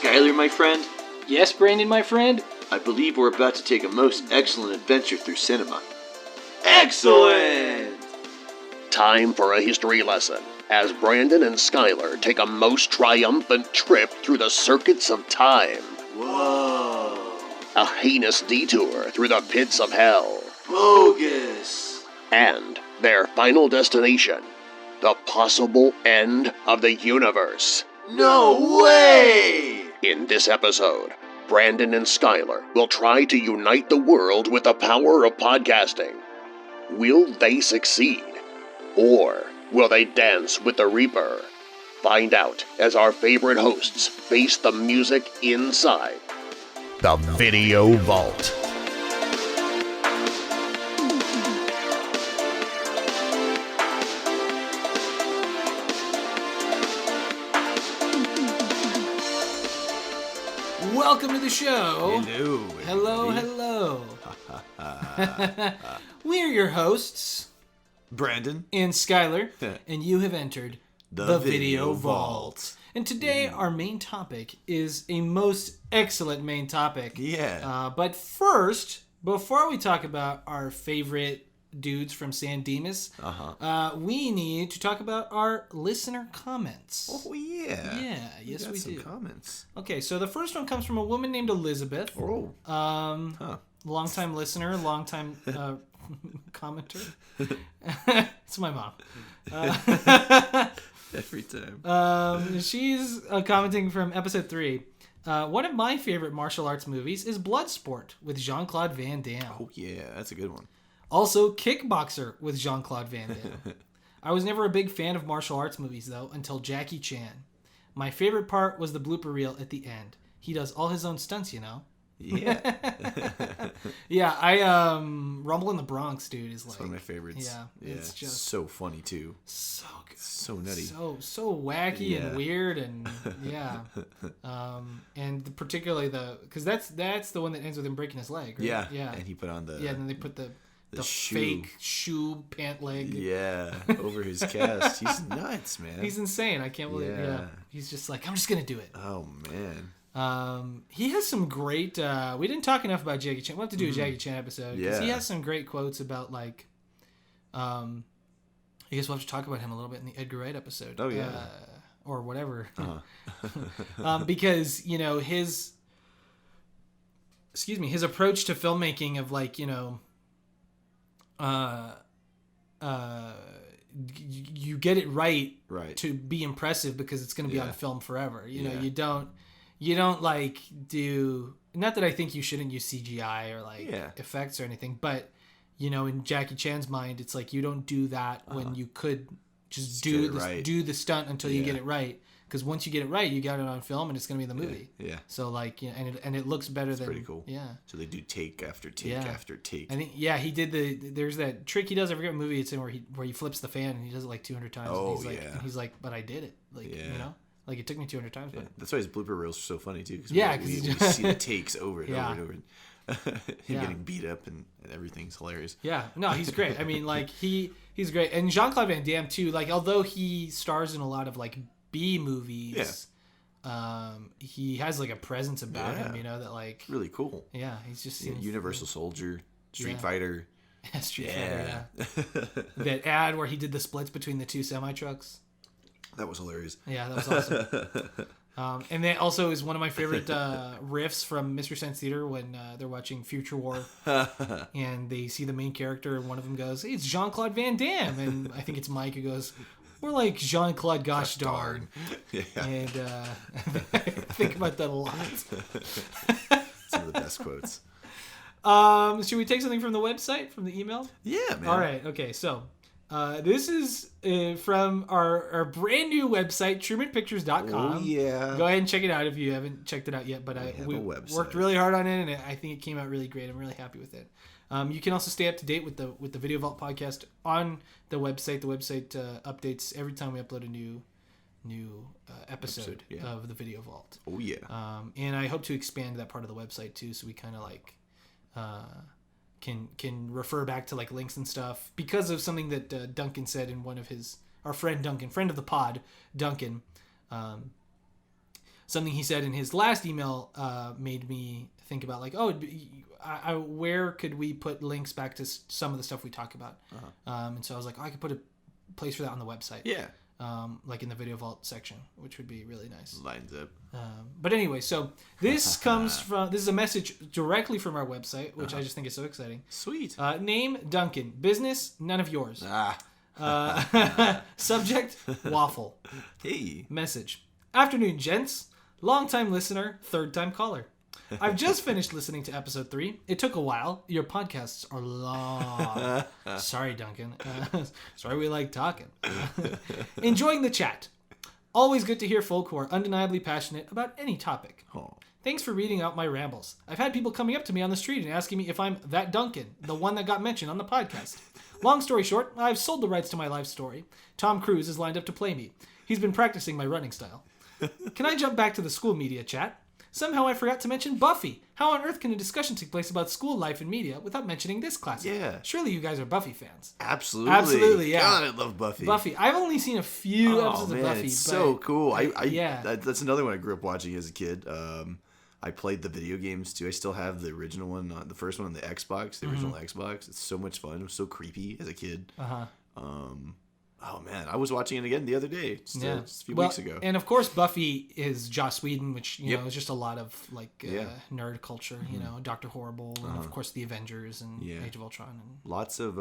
Skyler, my friend? Yes, Brandon, my friend? I believe we're about to take a most excellent adventure through cinema. Excellent! Time for a history lesson as Brandon and Skyler take a most triumphant trip through the circuits of time. Whoa! A heinous detour through the pits of hell. Bogus! And their final destination, the possible end of the universe. No way! In this episode, Brandon and Skyler will try to unite the world with the power of podcasting. Will they succeed? Or will they dance with the Reaper? Find out as our favorite hosts face the music inside the Video Vault. Welcome to the show. Hello. Hello. We're your hosts, Brandon and Skyler, and you have entered the Video Vault. And today our main topic is a most excellent main topic. Yeah. But first, before we talk about our favorite dudes from San Dimas, we need to talk about our listener comments. Oh, yeah. Yeah, yes we some do. Comments. Okay, so the first one comes from a woman named Elizabeth. Oh. Long-time listener, long-time commenter. It's my mom. Every time. She's commenting from episode 3. One of my favorite martial arts movies is Bloodsport with Jean-Claude Van Damme. Oh, yeah. That's a good one. Also, Kickboxer with Jean-Claude Van Damme. I was never a big fan of martial arts movies, though, until Jackie Chan. My favorite part was the blooper reel at the end. He does all his own stunts, you know? Yeah. Yeah, Rumble in the Bronx, dude, is like... It's one of my favorites. Yeah, it's just... so funny, too. So good. So nutty. So wacky and weird, and yeah. And particularly because that's the one that ends with him breaking his leg, right? Yeah. And he put on the... Yeah, and then they put the shoe. fake shoe pant leg. Yeah, over his cast. He's nuts, man. He's insane. I can't believe it. Yeah. He's just like, I'm just going to do it. Oh, man. He has some great... we didn't talk enough about Jackie Chan. We'll have to do a Jackie Chan episode. Because he has some great quotes about, like... I guess we'll have to talk about him a little bit in the Edgar Wright episode. Oh, yeah. Or whatever. Because, you know, his approach to filmmaking of, like, you know... you get it right to be impressive because it's going to be on film forever. You know, you don't like do, not that I think you shouldn't use CGI or like effects or anything, but you know, in Jackie Chan's mind, it's like you don't do that when you could just do the stunt until you get it right. Because once you get it right, you got it on film, and it's gonna be in the movie. Yeah. So like, you know, and it looks better than. Pretty cool. Yeah. So they do take after take after take. I think he did there's that trick he does. I forget what movie it's in where he flips the fan and he does it like 200 times. Oh, and he's like, but I did it. Like you know, like it took me 200 times. But that's why his blooper reels are so funny too. Cause we see the takes over and over and over. Him getting beat up and everything's hilarious. Yeah, no, he's great. I mean, like he's great, and Jean-Claude Van Damme too. Like although he stars in a lot of like B movies. He has like a presence about him, you know, that like really cool. Yeah, he's just Universal Soldier, Street Fighter. Street Fighter. That ad where he did the splits between the two semi trucks. That was hilarious. Yeah, that was awesome. And that also is one of my favorite riffs from Mystery Science Theater when they're watching Future War and they see the main character and one of them goes, "Hey, it's Jean-Claude Van Damme," and I think it's Mike who goes, "More like Jean-Claude gosh darn." Yeah. And I think about that a lot. Some of the best quotes. Should we take something from the website, from the email? Yeah, man. All right. Okay. So this is from our brand new website, TrumanPictures.com. Oh, yeah. Go ahead and check it out if you haven't checked it out yet. But we worked really hard on it, and I think it came out really great. I'm really happy with it. You can also stay up to date with the Video Vault podcast on the website. The website updates every time we upload a new episode of the Video Vault. Oh yeah. And I hope to expand that part of the website too, so we kind of like can refer back to like links and stuff because of something that Duncan said in one of his, our friend Duncan, friend of the pod, Duncan, something he said in his last email made me think about like, where could we put links back to some of the stuff we talk about? And so I was like, I could put a place for that on the website. Yeah. Like in the video vault section, which would be really nice. Lines up. But anyway, so this this is a message directly from our website, which I just think is so exciting. Sweet. Name, Duncan. Business, none of yours. Subject, waffle. Hey. Message. Afternoon, gents. Long-time listener, third-time caller. I've just finished listening to episode 3. It took a while. Your podcasts are long. Sorry, Duncan. Sorry we like talking. Enjoying the chat. Always good to hear folk who are undeniably passionate about any topic. Oh. Thanks for reading out my rambles. I've had people coming up to me on the street and asking me if I'm that Duncan, the one that got mentioned on the podcast. Long story short, I've sold the rights to my life story. Tom Cruise is lined up to play me. He's been practicing my running style. Can I jump back to the school media chat? Somehow I forgot to mention Buffy. How on earth can a discussion take place about school life and media without mentioning this classic? Yeah. Surely you guys are Buffy fans. Absolutely. Absolutely, yeah. God, I love Buffy. Buffy. I've only seen a few episodes of Buffy. It's so cool. Yeah. That's another one I grew up watching as a kid. I played the video games too. I still have the original one, the first one on the Xbox, the original Xbox. It's so much fun. It was so creepy as a kid. Oh man, I was watching it again the other day, just a few weeks ago. And of course, Buffy is Joss Whedon, which you know is just a lot of like nerd culture. You know, Doctor Horrible, and of course the Avengers and Age of Ultron, and lots of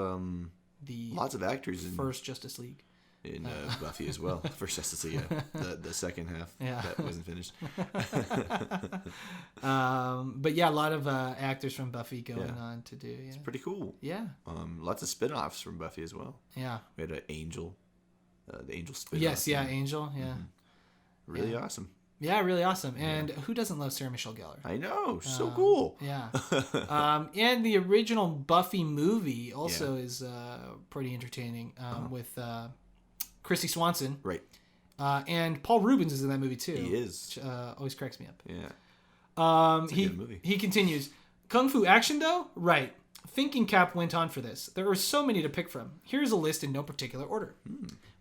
actors in first Justice League. In Buffy as well. First Justice League, the second half that wasn't finished. But yeah, a lot of actors from Buffy going on to do. Yeah. It's pretty cool. Yeah. Lots of spin-offs from Buffy as well. Yeah. We had an Angel, the Angel spin-off. Yes, yeah, Angel, yeah. Really awesome. Yeah, really awesome. And who doesn't love Sarah Michelle Gellar? I know, so cool. Yeah. And the original Buffy movie also is pretty entertaining with Christy Swanson. Right. And Paul Rubens is in that movie too. He is. Which always cracks me up. Yeah. It's a good movie. He continues. Kung Fu action though? Right. Thinking Cap went on for this. There are so many to pick from. Here's a list in no particular order.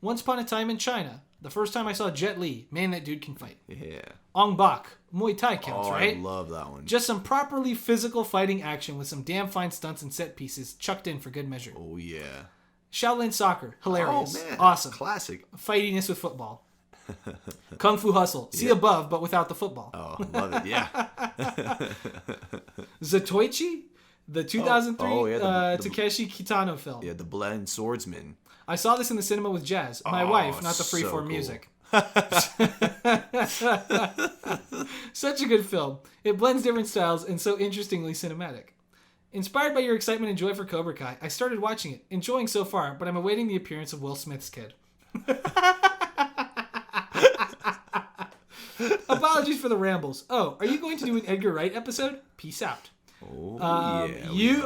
Once Upon a Time in China. The first time I saw Jet Li. Man, that dude can fight. Yeah. Ong Bak. Muay Thai counts, right? I love that one. Just some properly physical fighting action with some damn fine stunts and set pieces chucked in for good measure. Oh, yeah. Shaolin Soccer. Hilarious. Oh, man. Awesome. Classic. Fightiness with football. Kung Fu Hustle. See above, but without the football. Oh, love it. Yeah. Zatoichi. The 2003 Takeshi Kitano film. Yeah, the Blind Swordsman. I saw this in the cinema with Jazz, my wife, not the freeform cool. music. Such a good film. It blends different styles and so interestingly cinematic. Inspired by your excitement and joy for Cobra Kai, I started watching it, enjoying so far, but I'm awaiting the appearance of Will Smith's kid. Apologies for the rambles. Oh, are you going to do an Edgar Wright episode? Peace out. Oh,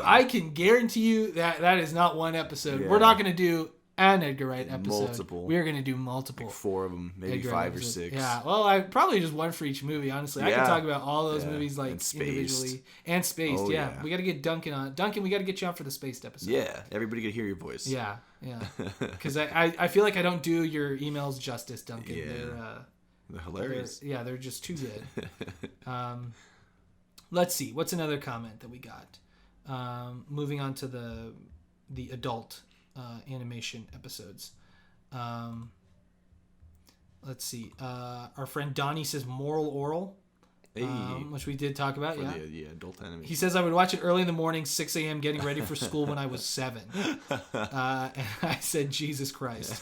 I can guarantee you that is not one episode. Yeah. We're not going to do an Edgar Wright episode. Multiple. We're going to do multiple. Like 4 of them, maybe Edgar 5 Wright or 6. Yeah, well, I probably just one for each movie, honestly. I can talk about all those movies like individually. And Spaced, yeah. We got to get Duncan on. Duncan, we got to get you on for the Spaced episode. Yeah, everybody could hear your voice. Yeah. Because I feel like I don't do your emails justice, Duncan. Yeah. They're hilarious. They're just too good. Let's see. What's another comment that we got? Moving on to the adult animation episodes. Let's see. Our friend Donnie says Moral Oral, which we did talk about. The adult animation. He says I would watch it early in the morning, 6 a.m., getting ready for school when I was 7. And I said, Jesus Christ.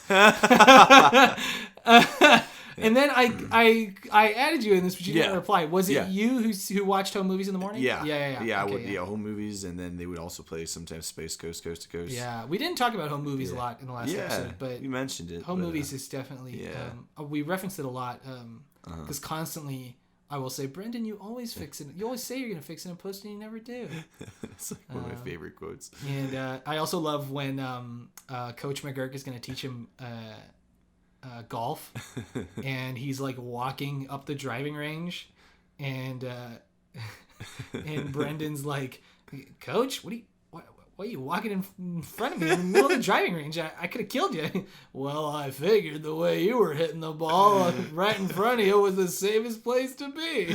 And then I added you in this, but you didn't reply. Was it you who watched home movies in the morning? Yeah. Okay, I would home movies, and then they would also play sometimes Space Coast, Coast to Coast. Yeah, we didn't talk about home movies a lot in the last episode, but we mentioned it. Home movies is definitely we referenced it a lot because constantly I will say, Brendan, you always fix it. You always say you're gonna fix it and post it, and you never do. It's like one of my favorite quotes. And I also love when Coach McGurk is gonna teach him. Golf, and he's like walking up the driving range, and Brendan's like, Coach, why are you walking in front of me in the middle of the driving range? I could have killed you. Well, I figured the way you were hitting the ball right in front of you was the safest place to be.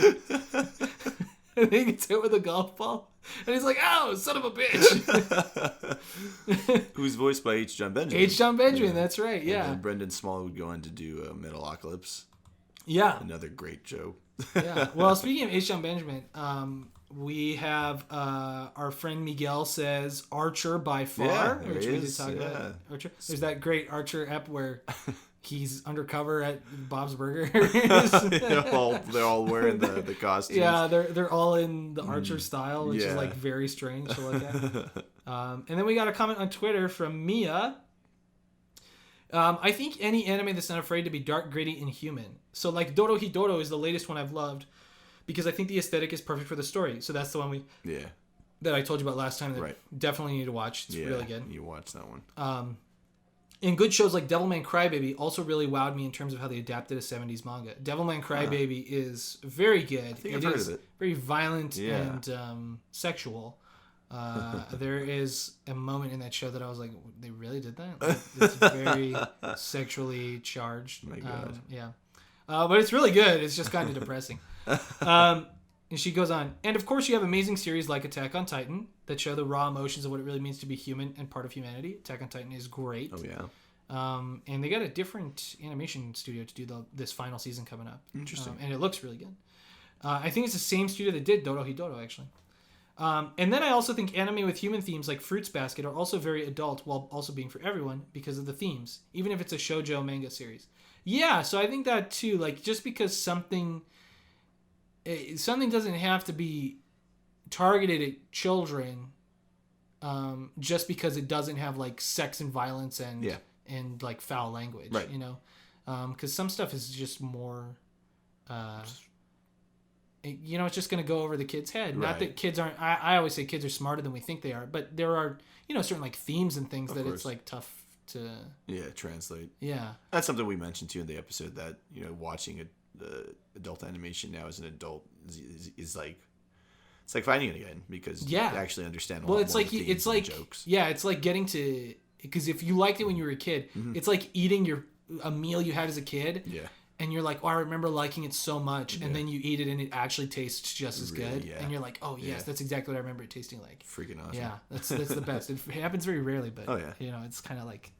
And he gets hit with a golf ball. And he's like, oh, son of a bitch. Who's voiced by H. John Benjamin. H. John Benjamin, that's right, yeah. And Brendan Small would go on to do Metalocalypse. Yeah. Another great show. Yeah. Well, speaking of H. John Benjamin, we have our friend Miguel says Archer by far, which we did talk about. Archer. There's that great Archer ep where he's undercover at Bob's Burgers. they're all wearing the costumes. Yeah, they're all in the Archer style, which is like very strange to look at. And then we got a comment on Twitter from Mia. I think any anime that's not afraid to be dark, gritty, and human. So like Dorohedoro is the latest one I've loved because I think the aesthetic is perfect for the story. So that's the one that I told you about last time that definitely need to watch. It's really good. You watch that one. And good shows like Devilman Crybaby also really wowed me in terms of how they adapted a 70s manga. Devilman Crybaby is very good. I think I've heard of it. Very violent and sexual. There is a moment in that show that I was like, they really did that? Like, it's very sexually charged. My God. But it's really good. It's just kind of depressing. And she goes on, and of course you have amazing series like Attack on Titan that show the raw emotions of what it really means to be human and part of humanity. Attack on Titan is great. Oh, yeah. And they got a different animation studio to do this final season coming up. Interesting. And it looks really good. I think it's the same studio that did Dorohedoro, actually. And then I also think anime with human themes like Fruits Basket are also very adult while also being for everyone because of the themes, even if it's a shoujo manga series. Yeah, so I think that too, like just because something doesn't have to be targeted at children just because it doesn't have like sex and violence and like foul language, right. You know? Because some stuff is just more... it's just going to go over the kid's head. Right. Not that kids aren't... I always say kids are smarter than we think they are, but there are, certain like themes and things that it's like tough to... Yeah, translate. Yeah. That's something we mentioned too in the episode that, watching adult animation now as an adult is like... It's like finding it again because you actually understand a lot more of the themes and jokes. Yeah, it's like getting to... Because if you liked it when you were a kid, it's like eating a meal you had as a kid. Yeah. And you're like, oh, I remember liking it so much. And then you eat it and it actually tastes just as good. Yeah. And you're like, oh, yes, that's exactly what I remember it tasting like. Freaking awesome. Yeah, that's the best. It happens very rarely, but, it's kind of like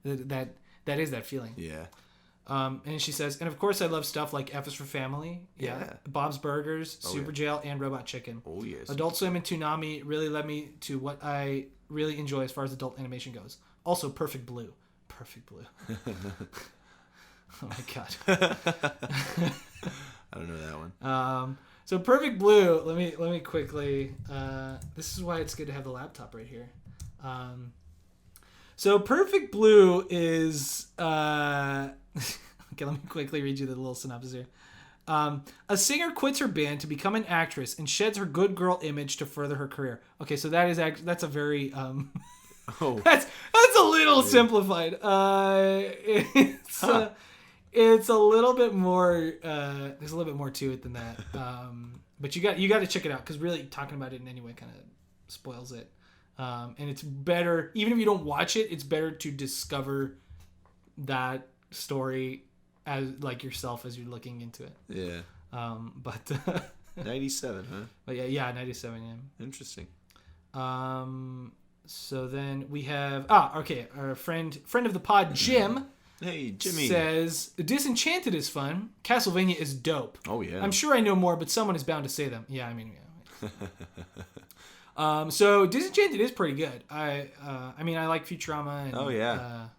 that is that feeling. Yeah. And she says, and of course I love stuff like F is for Family. Yeah. Bob's Burgers, Super Jail, and Robot Chicken. Oh, yes. Adult Swim and Toonami really led me to what I really enjoy as far as adult animation goes. Also, Perfect Blue. Perfect Blue. Oh my God. I don't know that one. So Perfect Blue, let me quickly, this is why it's good to have the laptop right here. So Perfect Blue is, okay, let me quickly read you the little synopsis here. A singer quits her band to become an actress and sheds her good girl image to further her career. Okay, so that's a very, that's a little simplified. It's a little bit more. There's a little bit more to it than that. But you got to check it out because really talking about it in any way kind of spoils it. And it's better, even if you don't watch it, it's better to discover that story as like yourself as you're looking into it. Yeah. But 97, huh? But yeah, 97. Yeah. Interesting. So then we have our friend of the pod, Jim. Hey, Jimmy. Says, Disenchanted is fun. Castlevania is dope. Oh, yeah. I'm sure I know more, but someone is bound to say them. Yeah, I mean, yeah. So Disenchanted is pretty good. I like Futurama and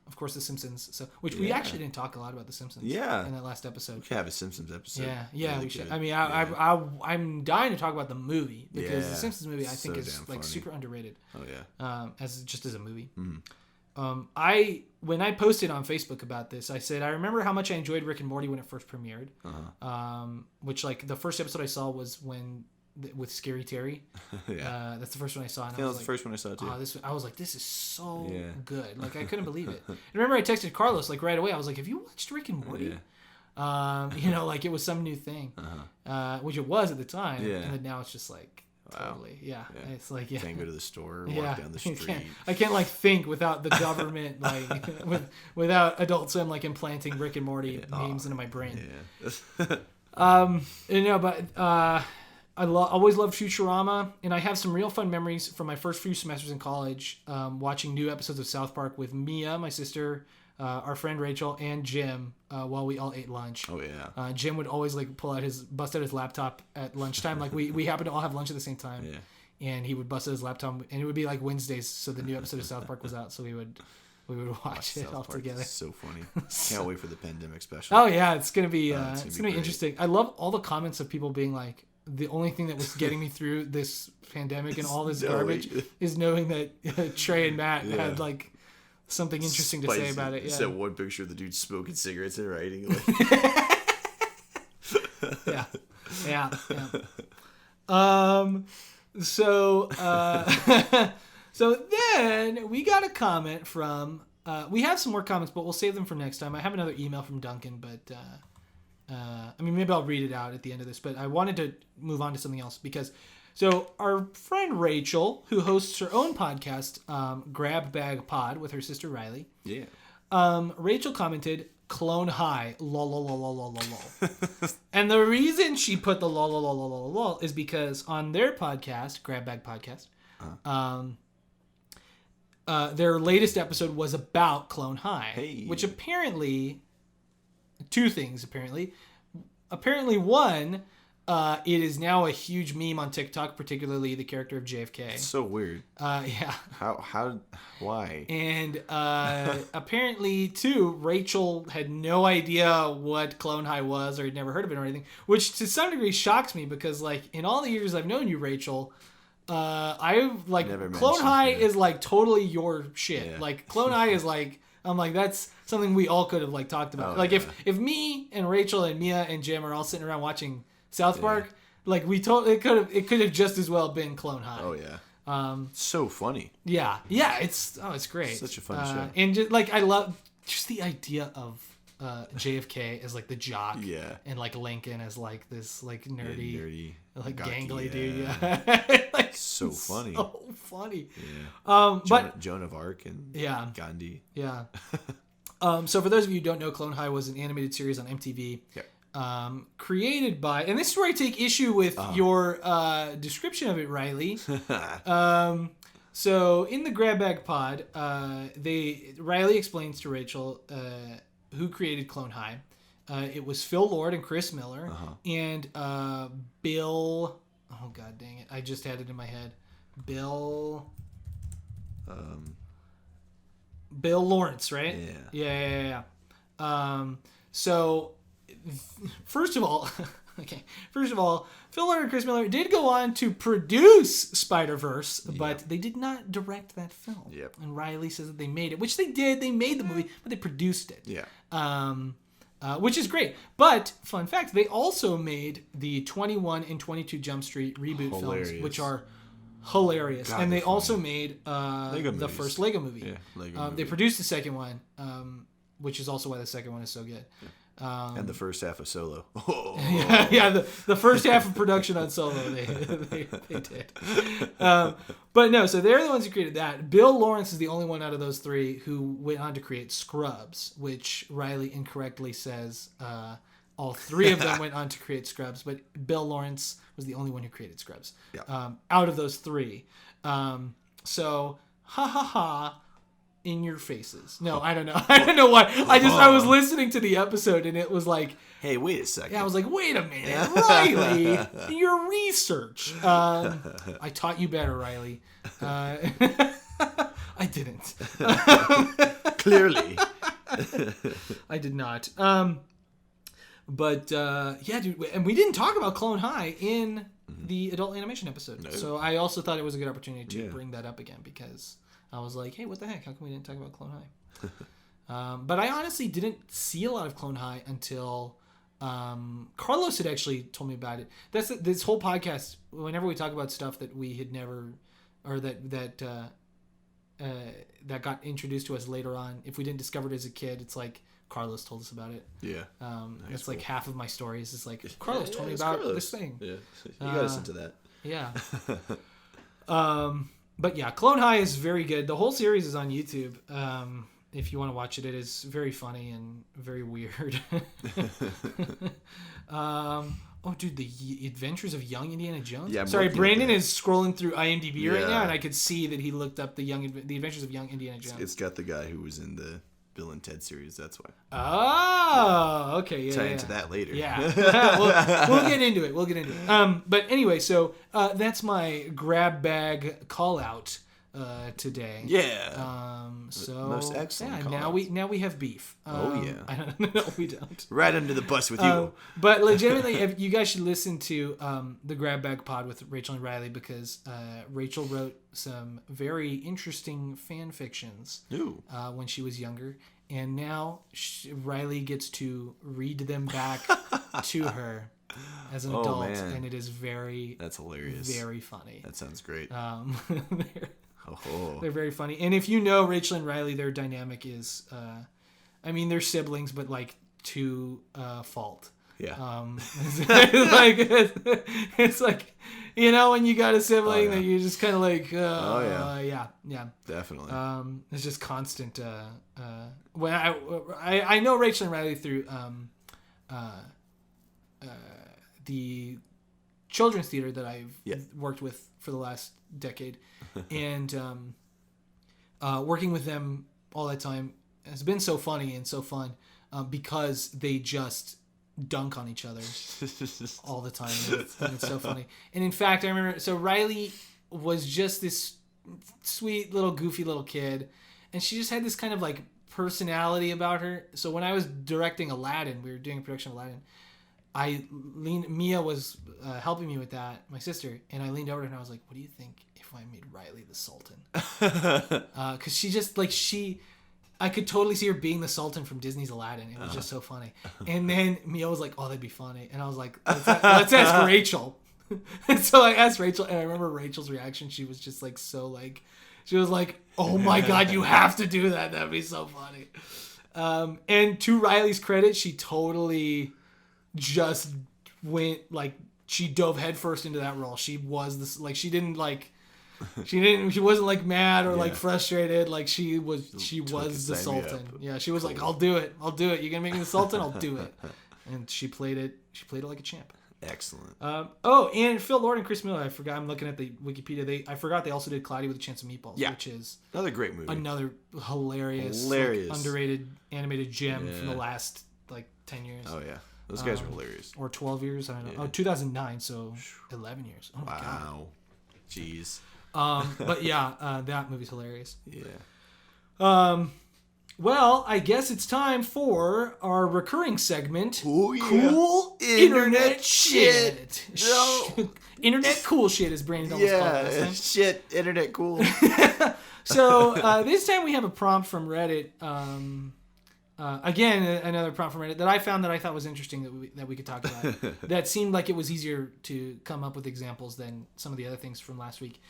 of course The Simpsons. So we actually didn't talk a lot about The Simpsons. Yeah. In that last episode. We could have a Simpsons episode. Yeah, really we should. Good. I mean, I'm dying to talk about the movie because The Simpsons movie I think is like super underrated. Oh yeah. As a movie. Mm. When I posted on Facebook about this, I said I remember how much I enjoyed Rick and Morty when it first premiered. Which like the first episode I saw was with Scary Terry. Yeah. That's the first one I saw. And I think that was the first one I saw too. I was like, this is so good. Like I couldn't believe it. And remember I texted Carlos like right away. I was like, have you watched Rick and Morty? Yeah. Like it was some new thing, which it was at the time. Yeah. And then now it's just like, Totally. Yeah. It's like, yeah. Can't go to the store or walk down the street. I can't like think without the government, like without Adult Swim, like implanting Rick and Morty memes into my brain. Yeah. But I always loved Futurama, and I have some real fun memories from my first few semesters in college, watching new episodes of South Park with Mia, my sister, our friend Rachel, and Jim, while we all ate lunch. Oh yeah. Jim would always like bust out his laptop at lunchtime. Like we happened to all have lunch at the same time. Yeah. And he would bust out his laptop, and it would be like Wednesdays, so the new episode of South Park was out, so we would watch it all together. It's so funny. Can't wait for the pandemic special. Oh yeah, it's gonna be interesting. I love all the comments of people being like, the only thing that was getting me through this pandemic and all this garbage is knowing that Trey and Matt had like something interesting to say about it. Yeah. Just that one picture of the dude smoking cigarettes and writing. Like... yeah. So then we got a comment from, we have some more comments, but we'll save them for next time. I have another email from Duncan, but, maybe I'll read it out at the end of this, but I wanted to move on to something else because, so our friend Rachel, who hosts her own podcast, Grab Bag Pod with her sister Riley. Yeah. Rachel commented, Clone High, lol, lol, lol, lol, lol, lol. And the reason she put the lol, lol, lol, lol, lol, lol is because on their podcast, Grab Bag Podcast, their latest episode was about Clone High, which apparently, two things apparently. Apparently, one, it is now a huge meme on TikTok, particularly the character of JFK. It's so weird. Yeah. How, why? And apparently, too, Rachel had no idea what Clone High was or had never heard of it or anything, which to some degree shocks me because, like, in all the years I've known you, Rachel, I've, like, Clone High is, like, totally your shit. Yeah. Like, Clone High is, like, I'm like, that's something we all could have, like, talked about. If me and Rachel and Mia and Jim are all sitting around watching South Park, like it could have just as well been Clone High. Oh yeah. So funny. Yeah, it's great. Such a fun show. And just, like, I love just the idea of JFK as like the jock, and like Lincoln as like this like nerdy like gangly dude. Yeah. Like, so funny. So funny. Yeah. But Joan of Arc and Gandhi. Yeah. So for those of you who don't know, Clone High was an animated series on MTV. Yeah. Created by, and this is where I take issue with your description of it, Riley. So in the Grab Bag Pod, Riley explains to Rachel who created Clone High. It was Phil Lord and Chris Miller and Bill. Oh god dang it! I just had it in my head. Bill Lawrence, right? Yeah. So. First of all, Phil Lord and Chris Miller did go on to produce Spider-Verse, but they did not direct that film. Yep. And Riley says that they made it, which they did. They made the movie, but they produced it. Yeah. Which is great. But, fun fact, they also made the 21 and 22 Jump Street reboot films, which are hilarious. God, and they also made the first Lego movie. Yeah, Lego movie. They produced the second one, which is also why the second one is so good. Yeah. And the first half of Solo. The first half of production on Solo, they did. But no, so they're the ones who created that. Bill Lawrence is the only one out of those three who went on to create Scrubs, which Riley incorrectly says all three of them went on to create Scrubs, but Bill Lawrence was the only one who created Scrubs out of those three. So, ha ha ha. In your faces. No, I don't know. I don't know why. I was listening to the episode and it was like, hey, wait a second. Yeah, I was like, wait a minute, Riley, your research. I taught you better, Riley. I didn't. Clearly. I did not. But yeah, dude, and we didn't talk about Clone High in the adult animation episode. No. So I also thought it was a good opportunity to bring that up again because I was like, hey, what the heck? How come we didn't talk about Clone High? But I honestly didn't see a lot of Clone High until Carlos had actually told me about it. That's this whole podcast. Whenever we talk about stuff that we had never, or that got introduced to us later on, if we didn't discover it as a kid, it's like Carlos told us about it. Yeah. It's like half of my stories. It's like Carlos told me about this thing. Yeah, you got us into that. Yeah. But yeah, Clone High is very good. The whole series is on YouTube. If you want to watch it, it is very funny and very weird. Oh, dude, the Adventures of Young Indiana Jones. Yeah, sorry, Brandon is scrolling through IMDb right now, and I could see that he looked up the Adventures of Young Indiana Jones. It's got the guy who was in the Bill and Ted series. That's why. Oh, okay. Yeah, tie into that later. Yeah, we'll get into it. But anyway, so that's my grab bag call out today. Yeah. So most excellent. Yeah. Now we have beef. Oh yeah. No, we don't. Right under the bus with you. But legitimately, you guys should listen to the Grab Bag Pod with Rachel and Riley, because Rachel wrote some very interesting fan fictions when she was younger, and now Riley gets to read them back to her as an adult, and it is that's hilarious, very funny. That sounds great. They're very funny. And if you know Rachel and Riley, their dynamic is, they're siblings, but like to fault. Yeah. It's like, when you got a sibling that you just kind of like, yeah. Definitely. It's just constant. When I know Rachel and Riley through the children's theater that I've worked with for the last decade, and working with them all that time has been so funny and so fun, because they just dunk on each other all the time, and it's so funny. And in fact, I remember, so Riley was just this sweet little goofy little kid, and she just had this kind of like personality about her. So when I was directing Aladdin, we were doing a production of Aladdin, Mia was helping me with that, my sister, and I leaned over to her and I was like, what do you think if I made Riley the Sultan? Because she just, like, I could totally see her being the Sultan from Disney's Aladdin. It was just so funny. And then Mia was like, oh, that'd be funny. And I was like, let's ask Rachel. And so I asked Rachel, and I remember Rachel's reaction. She was just like, she was like, oh my God, you have to do that. That'd be so funny. And to Riley's credit, she totally just went, like, she dove headfirst into that role. She was this, like, she wasn't like mad or like frustrated. Like she was the Sultan. Yeah, she was like, I'll do it. You're gonna make me the Sultan? I'll do it. And she played it like a champ. Excellent. And Phil Lord and Chris Miller, I forgot, I'm looking at the Wikipedia, I forgot they also did Cloudy with a Chance of Meatballs, which is another great movie. Another hilarious. Like, underrated animated gem from the last like 10 years. Oh yeah. Those guys are hilarious. Or 12 years, I don't know. Yeah. Oh, 2009, so 11 years. Oh, my God. Wow. Jeez. But yeah, that movie's hilarious. Yeah. Well, I guess it's time for our recurring segment. Oh, yeah. Cool Internet Shit. No. Internet cool shit, as Brandon almost called it last time. Shit, Internet cool. So this time we have a prompt from Reddit. Again, another prompt from Reddit that I found that I thought was interesting that we could talk about. That seemed like it was easier to come up with examples than some of the other things from last week.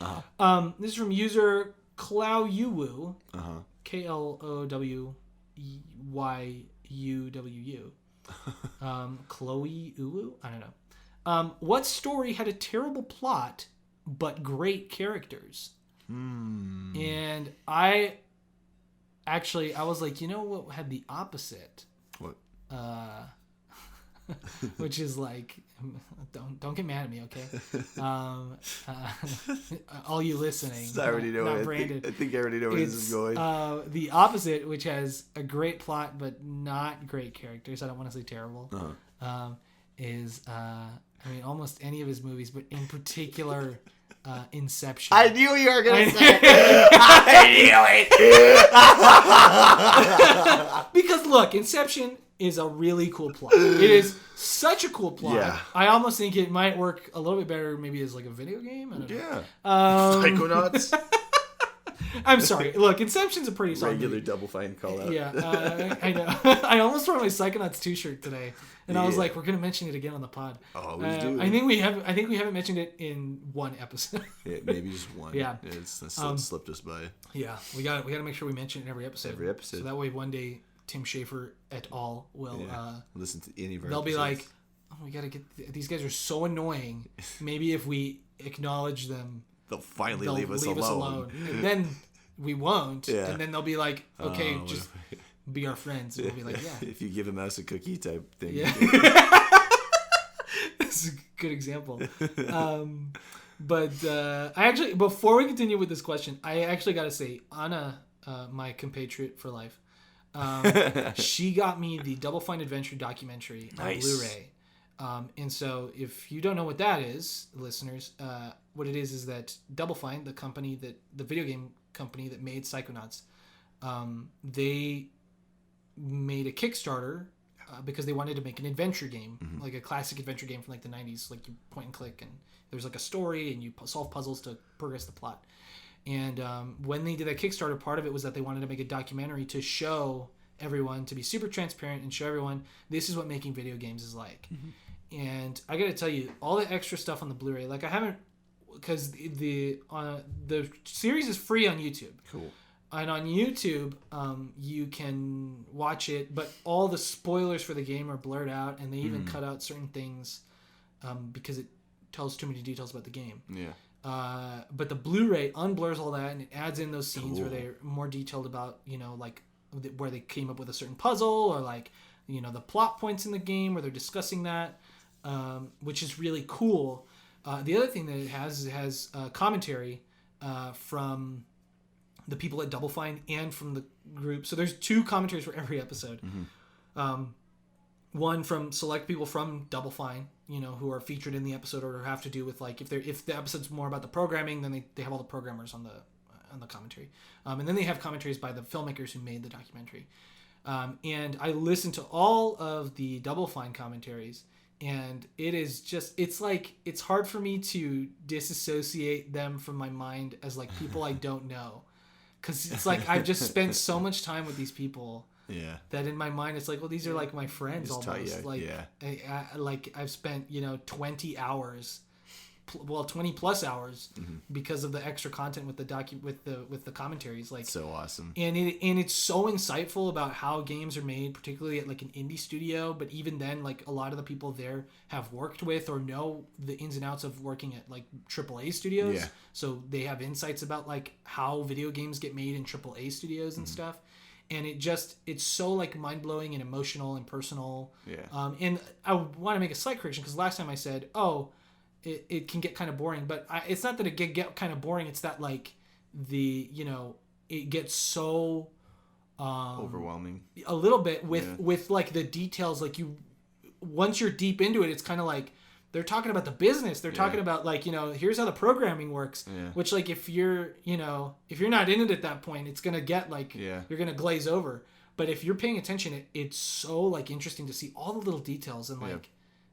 This is from user Klauyu, KLOWYUWU. Chloe Uwu? I don't know. What story had a terrible plot but great characters? And I was like, you know what had the opposite? What? Which is like, don't get mad at me, okay? All you listening, I already know. Not Brandon. I think I already know where this is going. The opposite, which has a great plot but not great characters. I don't want to say terrible. Is almost any of his movies, but in particular. Inception. I knew you were going to say it. I knew it. Because look, Inception is a really cool plot. It is such a cool plot. Yeah. I almost think it might work a little bit better maybe as like a video game. I don't know. Psychonauts. I'm sorry. Look, Inception's a pretty solid regular movie. Double Fine call out. Yeah, I know. I almost wore my Psychonauts 2 shirt today, and I was like, "We're gonna mention it again on the pod." Always do. I think we haven't mentioned it in one episode. Yeah, maybe just one. Yeah, it's slipped us by. Yeah, we got to make sure we mention it in every episode. So that way, one day Tim Schafer et al. will listen to any of our they'll episodes. be like, "Oh, we got to get these guys are so annoying. Maybe if we acknowledge them, they'll finally leave us alone. And then we won't. Yeah. And then they'll be like, okay, just be our friends. And we'll be like, yeah. If you give a mouse a cookie type thing. Yeah. That's a good example. But I actually, before we continue with this question, I actually got to say, Anna, my compatriot for life, she got me the Double Fine Adventure documentary on Blu-ray. And so if you don't know what that is, listeners, what it is that Double Fine, the video game company that made Psychonauts, they made a Kickstarter because they wanted to make an adventure game, like a classic adventure game from like the 90s, like you point and click and there's like a story and you solve puzzles to progress the plot. And when they did that Kickstarter, part of it was that they wanted to make a documentary to show everyone, to be super transparent and show everyone this is what making video games is like. And I gotta tell you, all the extra stuff on the Blu-ray, like I haven't, because the series is free on YouTube. Cool. And on YouTube, you can watch it, but all the spoilers for the game are blurred out, and they even cut out certain things because it tells too many details about the game. Yeah. But the Blu-ray unblurs all that, and it adds in those scenes where they're more detailed about, like where they came up with a certain puzzle, or like, the plot points in the game where they're discussing that, which is really cool. The other thing that it has commentary from the people at Double Fine and from the group. So there's 2 commentaries for every episode. One from select people from Double Fine, who are featured in the episode or have to do with like if the episode's more about the programming, then they have all the programmers on the commentary. And then they have commentaries by the filmmakers who made the documentary. And I listened to all of the Double Fine commentaries, and it is just, it's hard for me to disassociate them from my mind as like people I don't know. Because it's like I've just spent so much time with these people that in my mind it's like, well, these are like my friends almost. I've spent 20 hours, 20 plus hours because of the extra content with the commentaries. Like, so awesome. And it's so insightful about how games are made, particularly at like an indie studio. But even then, like a lot of the people there have worked with or know the ins and outs of working at like AAA studios. Yeah. So they have insights about like how video games get made in AAA studios and stuff. And it's so like mind blowing and emotional and personal. Yeah. And I want to make a slight correction because last time I said, it can get kind of boring, but it's not that it get kind of boring. It's that like it gets so overwhelming a little bit with like the details. Like once you're deep into it, it's kind of like they're talking about the business. They're talking about like, here's how the programming works, which like, if you're not in it at that point, it's going to get like, you're going to glaze over. But if you're paying attention, it's so like interesting to see all the little details and like,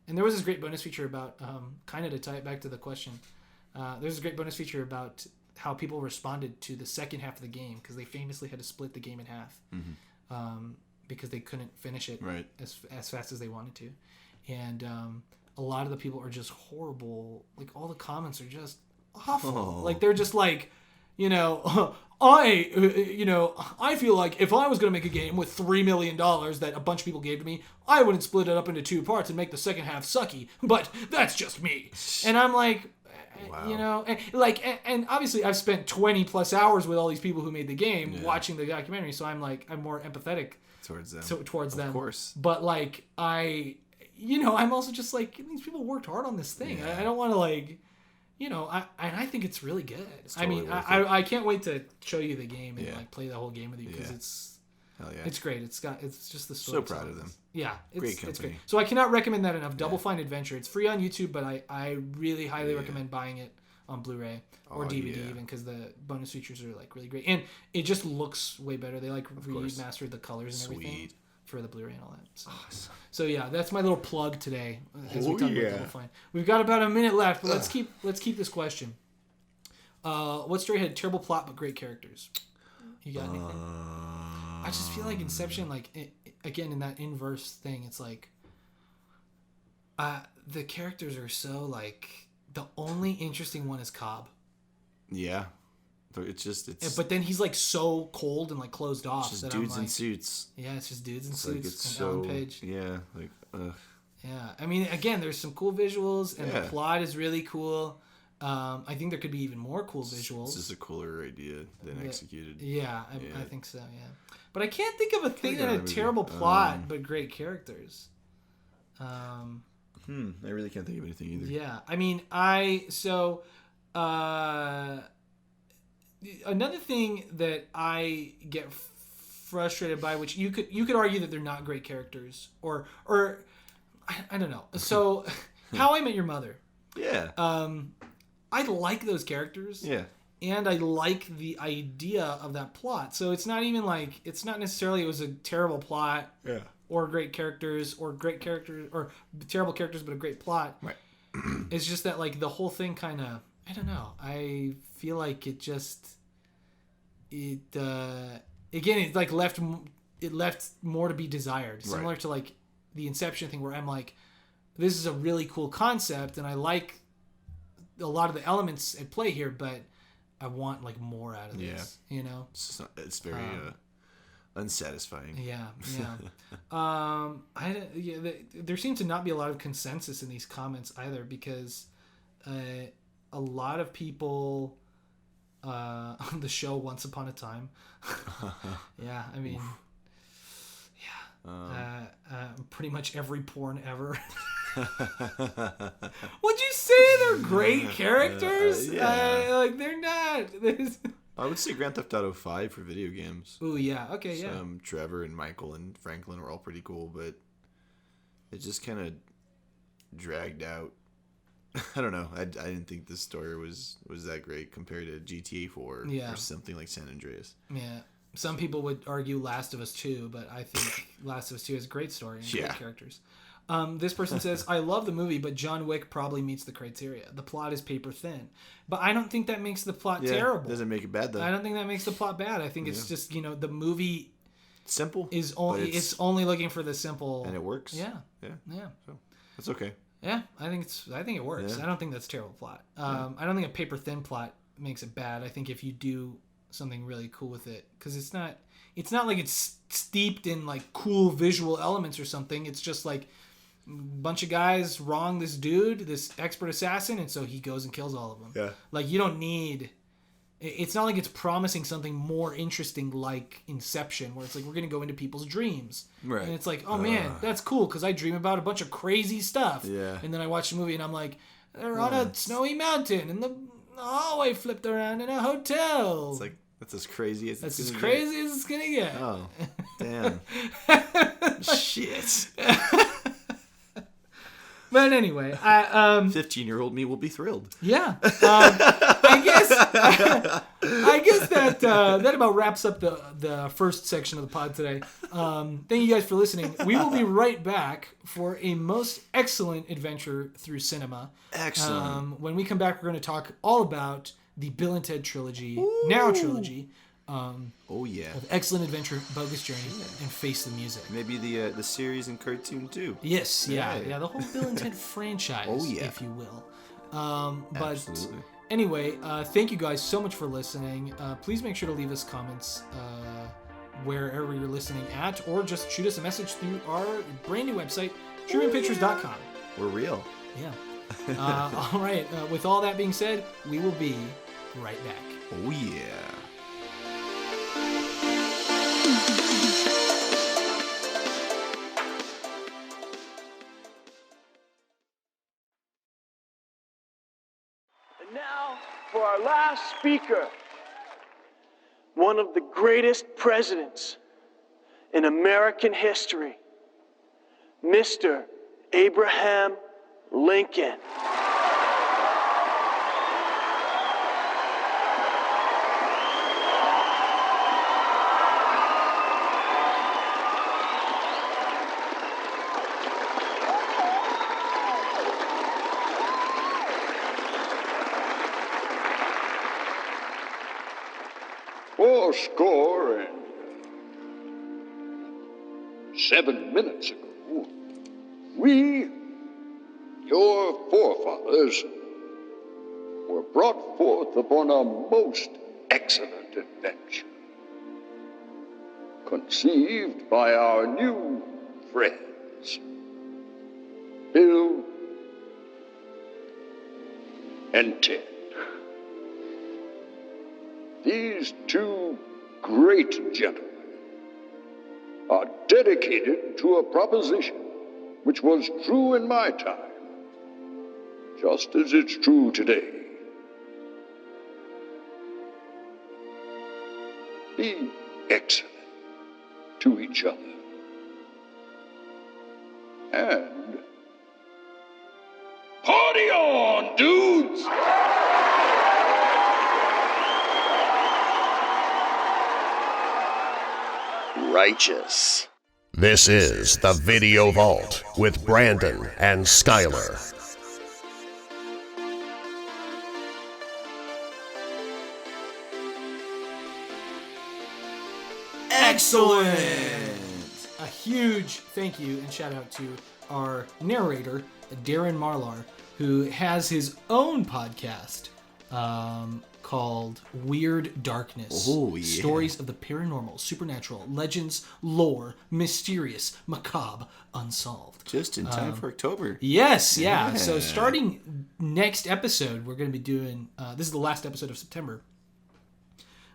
and there was this great bonus feature about, kind of to tie it back to the question. There's a great bonus feature about how people responded to the second half of the game, because they famously had to split the game in half because they couldn't finish it as fast as they wanted to. And a lot of the people are just horrible. Like all the comments are just awful. Like they're just like, I feel like if I was going to make a game with $3 million that a bunch of people gave to me, I wouldn't split it up into 2 parts and make the second half sucky. But that's just me. And I'm like, wow. And obviously I've spent 20 plus hours with all these people who made the game watching the documentary. So I'm more empathetic towards them. Of course. But like I'm also just like, these people worked hard on this thing. I don't want to like, I think it's really good. Totally I can't wait to show you the game and like play the whole game with you, because it's great. It's just the story. So proud of them. Yeah, great company. It's great. So I cannot recommend that enough. Double Fine Adventure. It's free on YouTube, but I really highly recommend buying it on Blu-ray or DVD even, because the bonus features are like really great, and it just looks way better. They like remastered the colors and everything for the Blu-ray and all that. So, awesome. So yeah, that's my little plug today as we talk about Double Fine. We've got about a minute left, but let's keep this question. What story had terrible plot but great characters? You got anything? I just feel like Inception, like again in that inverse thing, it's like the characters are so like, the only interesting one is Cobb. Yeah. But then he's like so cold and like closed off. It's just dudes in suits. Yeah, it's just dudes in suits. Like it's so Ellen Page. Yeah, like ugh. Yeah, I mean, again, there's some cool visuals and the plot is really cool. I think there could be even more cool visuals. It's just a cooler idea than executed. Yeah, I think so, yeah. But I can't think of a thing that had a terrible plot but great characters. I really can't think of anything either. Yeah, I mean, another thing that I get frustrated by, which you could argue that they're not great characters, or I don't know. So, How I Met Your Mother. Yeah. I like those characters. Yeah. And I like the idea of that plot. So it's not even like, it's not necessarily it was a terrible plot. Yeah. Or great characters, or terrible characters, but a great plot. Right. It's just that, like, the whole thing kind of, I don't know. I feel like it like left more to be desired. Similar to, like, the Inception thing, where I'm like, this is a really cool concept, and I like a lot of the elements at play here, but I want, like, more out of this, you know? It's very unsatisfying. Yeah. There seems to not be a lot of consensus in these comments either, because a lot of people on the show Once Upon a Time. Yeah, I mean, pretty much every porn ever. Would you say they're great characters? Like, they're not. I would say Grand Theft Auto 5 for video games. Ooh, yeah. Okay, yeah. Trevor and Michael and Franklin were all pretty cool, but it just kind of dragged out. I don't know. I didn't think the story was that great compared to GTA 4 or something like San Andreas. Yeah. Some people would argue Last of Us 2, but I think Last of Us 2 has a great story and great characters. This person says, I love the movie, but John Wick probably meets the criteria. The plot is paper thin. But I don't think that makes the plot terrible. Doesn't make it bad, though. I don't think that makes the plot bad. I think it's just, the movie simple is only it's only looking for the simple, and it works. Yeah. So that's okay. Yeah, I think it works. I don't think that's a terrible plot. I don't think a paper thin plot makes it bad. I think if you do something really cool with it, because it's not like it's steeped in, like, cool visual elements or something. It's just like a bunch of guys wrong this dude, this expert assassin, and so he goes and kills all of them. Yeah. Like, you don't need... It's not like it's promising something more interesting like Inception, where it's like, we're going to go into people's dreams. Right. And it's like, oh, man, that's cool, because I dream about a bunch of crazy stuff. Yeah. And then I watch the movie, and I'm like, they're on a snowy mountain, and the hallway flipped around in a hotel. It's like, that's as crazy as it's going to get. Oh, damn. Shit. But anyway, 15-year-old me will be thrilled. Yeah, I guess that about wraps up the first section of the pod today. Thank you guys for listening. We will be right back for a most excellent adventure through cinema. Excellent. When we come back, we're going to talk all about the Bill and Ted trilogy, now trilogy. Of Excellent Adventure, Bogus Journey, and Face the Music. Maybe the series and cartoon too. Yes, yeah, the whole Bill and Ted franchise, if you will. But absolutely. Anyway, thank you guys so much for listening. Please make sure to leave us comments wherever you're listening at, or just shoot us a message through our brand new website, truemanpictures.com. We're real. Yeah. All right. With all that being said, we will be right back. Oh yeah. And now for our last speaker, one of the greatest presidents in American history, Mr. Abraham Lincoln. Score and 7 minutes ago, we, your forefathers, were brought forth upon a most excellent adventure, conceived by our new friends, Bill and Ted. these two great gentlemen are dedicated to a proposition which was true in my time, just as it's true today. Be excellent to each other. And party on, dudes! Righteous. This is the Video Vault with Brandon and Skyler. Excellent! A huge thank you and shout out to our narrator, Darren Marlar, who has his own podcast called Weird Darkness. Oh, yeah. Stories of the paranormal, supernatural, legends, lore, mysterious, macabre, unsolved. Just in time for October. Yes, yeah. So starting next episode, we're going to be doing, this is the last episode of September.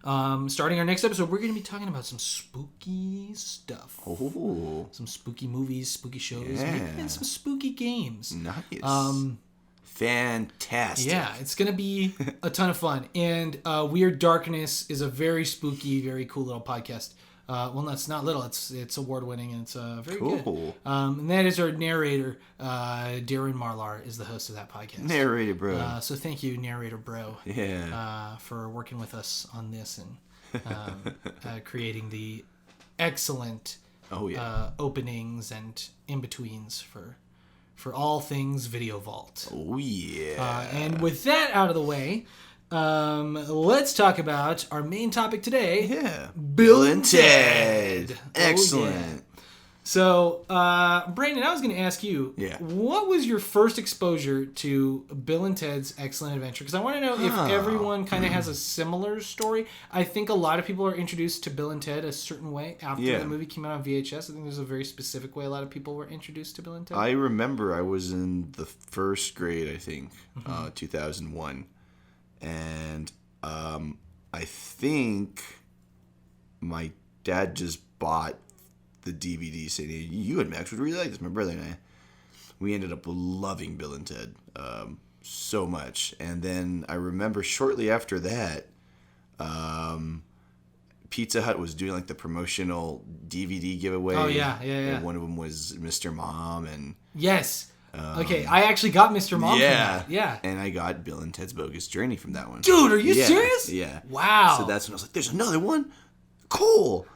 Starting our next episode, we're going to be talking about some spooky stuff. Oh. Some spooky movies, spooky shows, maybe even some spooky games. Nice. Fantastic. Yeah, it's going to be a ton of fun. And Weird Darkness is a very spooky, very cool little podcast. Well, no, it's not little. It's award-winning, and it's very good. And that is our narrator, Darren Marlar, is the host of that podcast. Narrator bro. So thank you, narrator bro. Yeah. For working with us on this and creating the excellent openings and in-betweens for all things Video Vault. Oh, yeah. And with that out of the way, let's talk about our main topic today. Yeah. Bill and Ted. Excellent. Oh, yeah. So, Brandon, I was going to ask you, what was your first exposure to Bill and Ted's Excellent Adventure? Because I want to know if everyone kind of has a similar story. I think a lot of people are introduced to Bill and Ted a certain way after the movie came out on VHS. I think there's a very specific way a lot of people were introduced to Bill and Ted. I remember I was in the first grade, I think, 2001. And I think my dad just bought the DVD saying, you and Max would really like this. My brother and I, we ended up loving Bill and Ted so much. And then I remember shortly after that, Pizza Hut was doing like the promotional DVD giveaway. Oh, yeah. And one of them was Mr. Mom. And yes. Okay, I actually got Mr. Mom from that. Yeah. And I got Bill and Ted's Bogus Journey from that one. Dude, are you serious? Yeah. Wow. So that's when I was like, there's another one? Cool.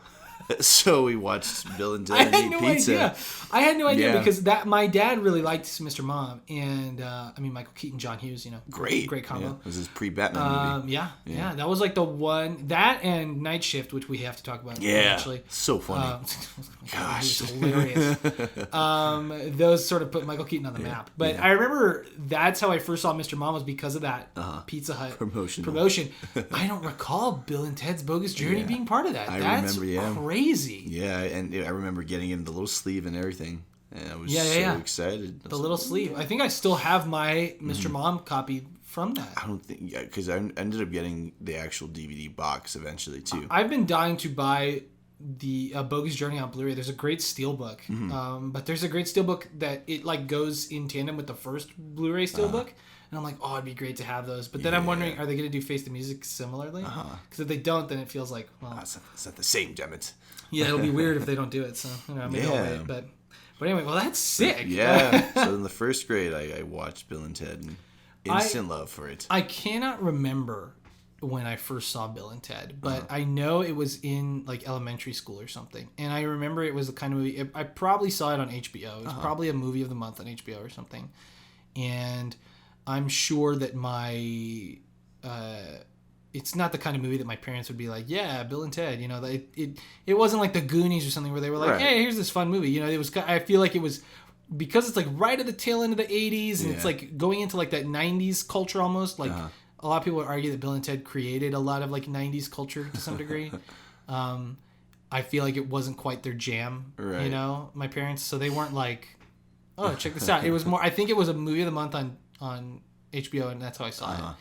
So we watched Bill and Ted eat pizza. I had no idea because my dad really liked Mr. Mom, and Michael Keaton, John Hughes, great combo. Yeah. It was his pre-Batman movie. Yeah, that was like the one, that and Night Shift, which we have to talk about. Actually, so funny. Gosh, it was hilarious. Those sort of put Michael Keaton on the map. But I remember that's how I first saw Mr. Mom, was because of that Pizza Hut promotion. I don't recall Bill and Ted's Bogus Journey being part of that. That's crazy. Yeah, and I remember getting it in the little sleeve and everything. And I was so excited. The little sleeve. I think I still have my Mr. Mom copy from that. I don't think, because I ended up getting the actual DVD box eventually too. I've been dying to buy the Bogus Journey on Blu-ray. There's a great steelbook, but there's a great steelbook that it like goes in tandem with the first Blu-ray steelbook. And I'm like, oh, it'd be great to have those. But then I'm wondering, are they going to do Face the Music similarly? Because if they don't, then it feels like, well... It's not the same, damn it. Yeah, it'll be weird if they don't do it. So, maybe I'll wait. But anyway, well, that's sick. Yeah. So in the first grade, I watched Bill and Ted and instant love for it. I cannot remember when I first saw Bill and Ted, but I know it was in like elementary school or something. And I remember it was the kind of movie... I probably saw it on HBO. It was probably a movie of the month on HBO or something. And... I'm sure that it's not the kind of movie that my parents would be like, yeah, Bill and Ted, it wasn't like the Goonies or something where they were like, hey, here's this fun movie. It was, I feel like it was, because it's like right at the tail end of the 80s and it's like going into like that 90s culture almost. Like a lot of people would argue that Bill and Ted created a lot of like 90s culture to some degree. I feel like it wasn't quite their jam, my parents. So they weren't like, oh, check this out. It was more, I think it was a movie of the month on HBO, and that's how I saw it.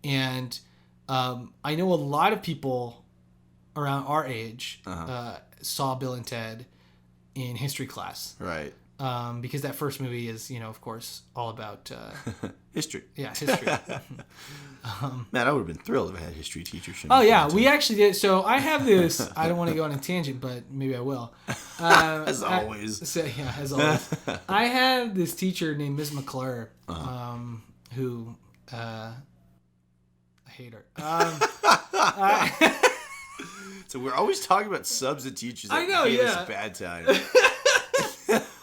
And I know a lot of people around our age saw Bill and Ted in history class. Right. Because that first movie is, of course, all about history. Yeah, history. Man, I would have been thrilled if I had a history teacher. Oh yeah, we actually did. So I have this. I don't want to go on a tangent, but maybe I will. As always. As always. I have this teacher named Ms. McClure, who I hate her. So we're always talking about subs and teachers that gave us a bad time.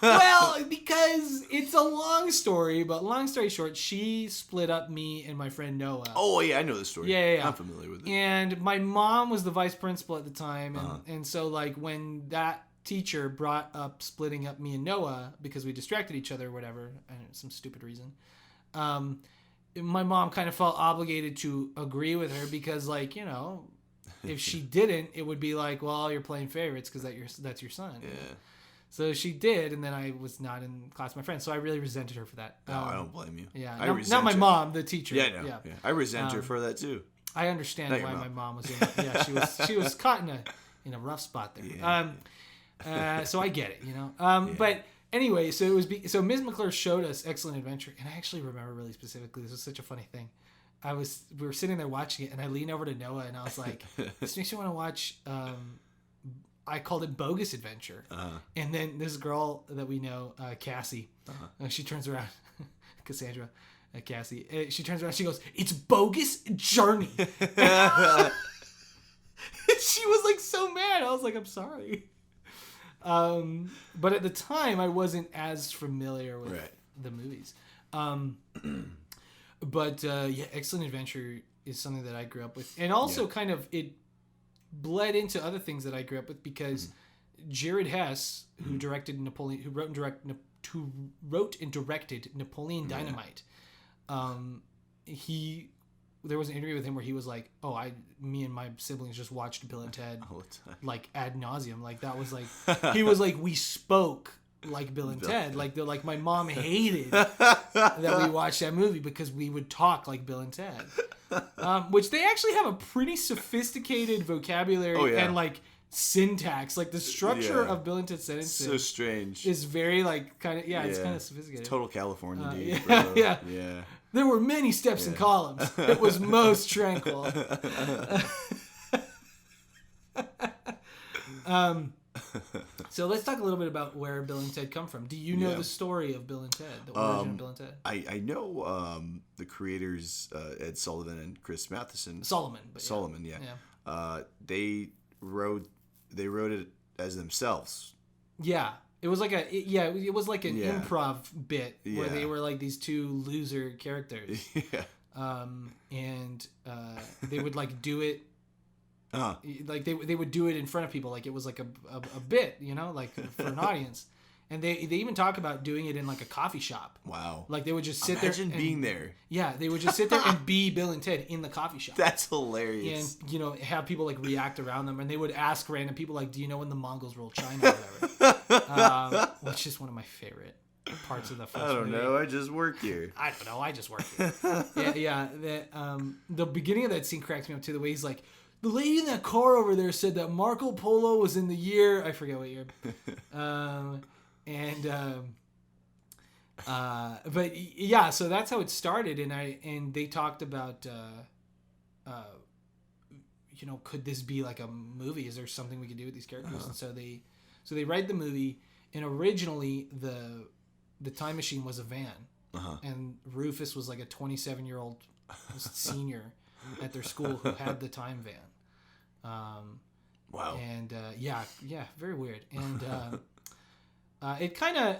Well, because it's a long story, but long story short, she split up me and my friend Noah. Oh, yeah, I know the story. Yeah. I'm familiar with it. And my mom was the vice principal at the time, and so, like, when that teacher brought up splitting up me and Noah because we distracted each other or whatever, I don't know, some stupid reason, my mom kind of felt obligated to agree with her because, like, if she didn't, it would be like, well, you're playing favorites because that's your son. Yeah. So she did, and then I was not in class with my friends, so I really resented her for that. No, I don't blame you. Yeah, not my mom, the teacher. Yeah, no. Yeah. I resent her for that too. I understand why my mom was in it. Yeah, she was caught in a rough spot there. Yeah. So I get it, But anyway, so so Ms. McClure showed us Excellent Adventure, and I actually remember really specifically. This was such a funny thing. We were sitting there watching it, and I leaned over to Noah, and I was like, "This makes me want to watch." I called it Bogus Adventure. And then this girl that we know, Cassie, she turns around, Cassandra, Cassie, she turns around, she goes, "It's Bogus Journey." She was like so mad. I was like, "I'm sorry." But at the time, I wasn't as familiar with the movies. But Excellent Adventure is something that I grew up with. And also kind of it bled into other things that I grew up with because Jared Hess, who directed Napoleon, who wrote and directed Napoleon Dynamite, there was an interview with him where he was like, me and my siblings just watched Bill and Ted all the time, like ad nauseum. Like that was like, he was like, we spoke like Bill and Ted. Like they're like, my mom hated that we watched that movie because we would talk like Bill and Ted. Which they actually have a pretty sophisticated vocabulary and like syntax. Like the structure of Bill and Ted sentences so strange. Is very like kind of it's kind of sophisticated. It's total California dude. Yeah. There were many steps and columns. It was most tranquil. So let's talk a little bit about where Bill and Ted come from. Do you know the story of Bill and Ted, the origin of Bill and Ted? I know the creators, Ed Sullivan and Chris Matheson. Solomon, yeah. They wrote it as themselves. Yeah. It was like it was like an improv bit where they were like these two loser characters. And they would like do it. Like they would do it in front of people, like it was like a bit, like for an audience. And they even talk about doing it in like a coffee shop. Wow! Like they would just sit Imagine being there. Yeah, they would just sit there and be Bill and Ted in the coffee shop. That's hilarious. And have people like react around them, and they would ask random people like, "Do you know when the Mongols ruled China?" Or whatever. Which is one of my favorite parts of the first movie. I don't know. I just work here. I don't know. I just work here. The beginning of that scene cracks me up too. The way he's like, "The lady in that car over there said that Marco Polo was in the year," I forget what year. But yeah, so that's how it started, and they talked about, could this be like a movie? Is there something we could do with these characters? And so they write the movie, and originally the time machine was a van, and Rufus was like a 27-year-old senior at their school who had the time van. Wow. And very weird. And it kind of,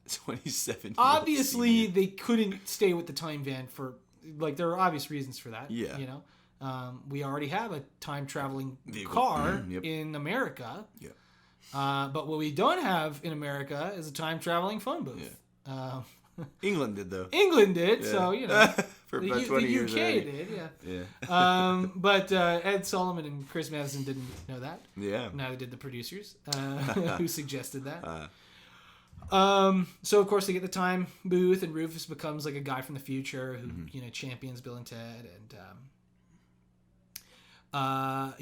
27. Obviously, they couldn't stay with the time van for, like, there are obvious reasons for that. Yeah. We already have a time traveling car in America. Yeah. But what we don't have in America is a time traveling phone booth. Yeah. England did, though. England did, so, for about 20 years the UK already. did, yeah. But Ed Solomon and Chris Matheson didn't know that. Yeah. Neither did the producers, who suggested that. So, of course, they get the time booth, and Rufus becomes like a guy from the future who, champions Bill and Ted. So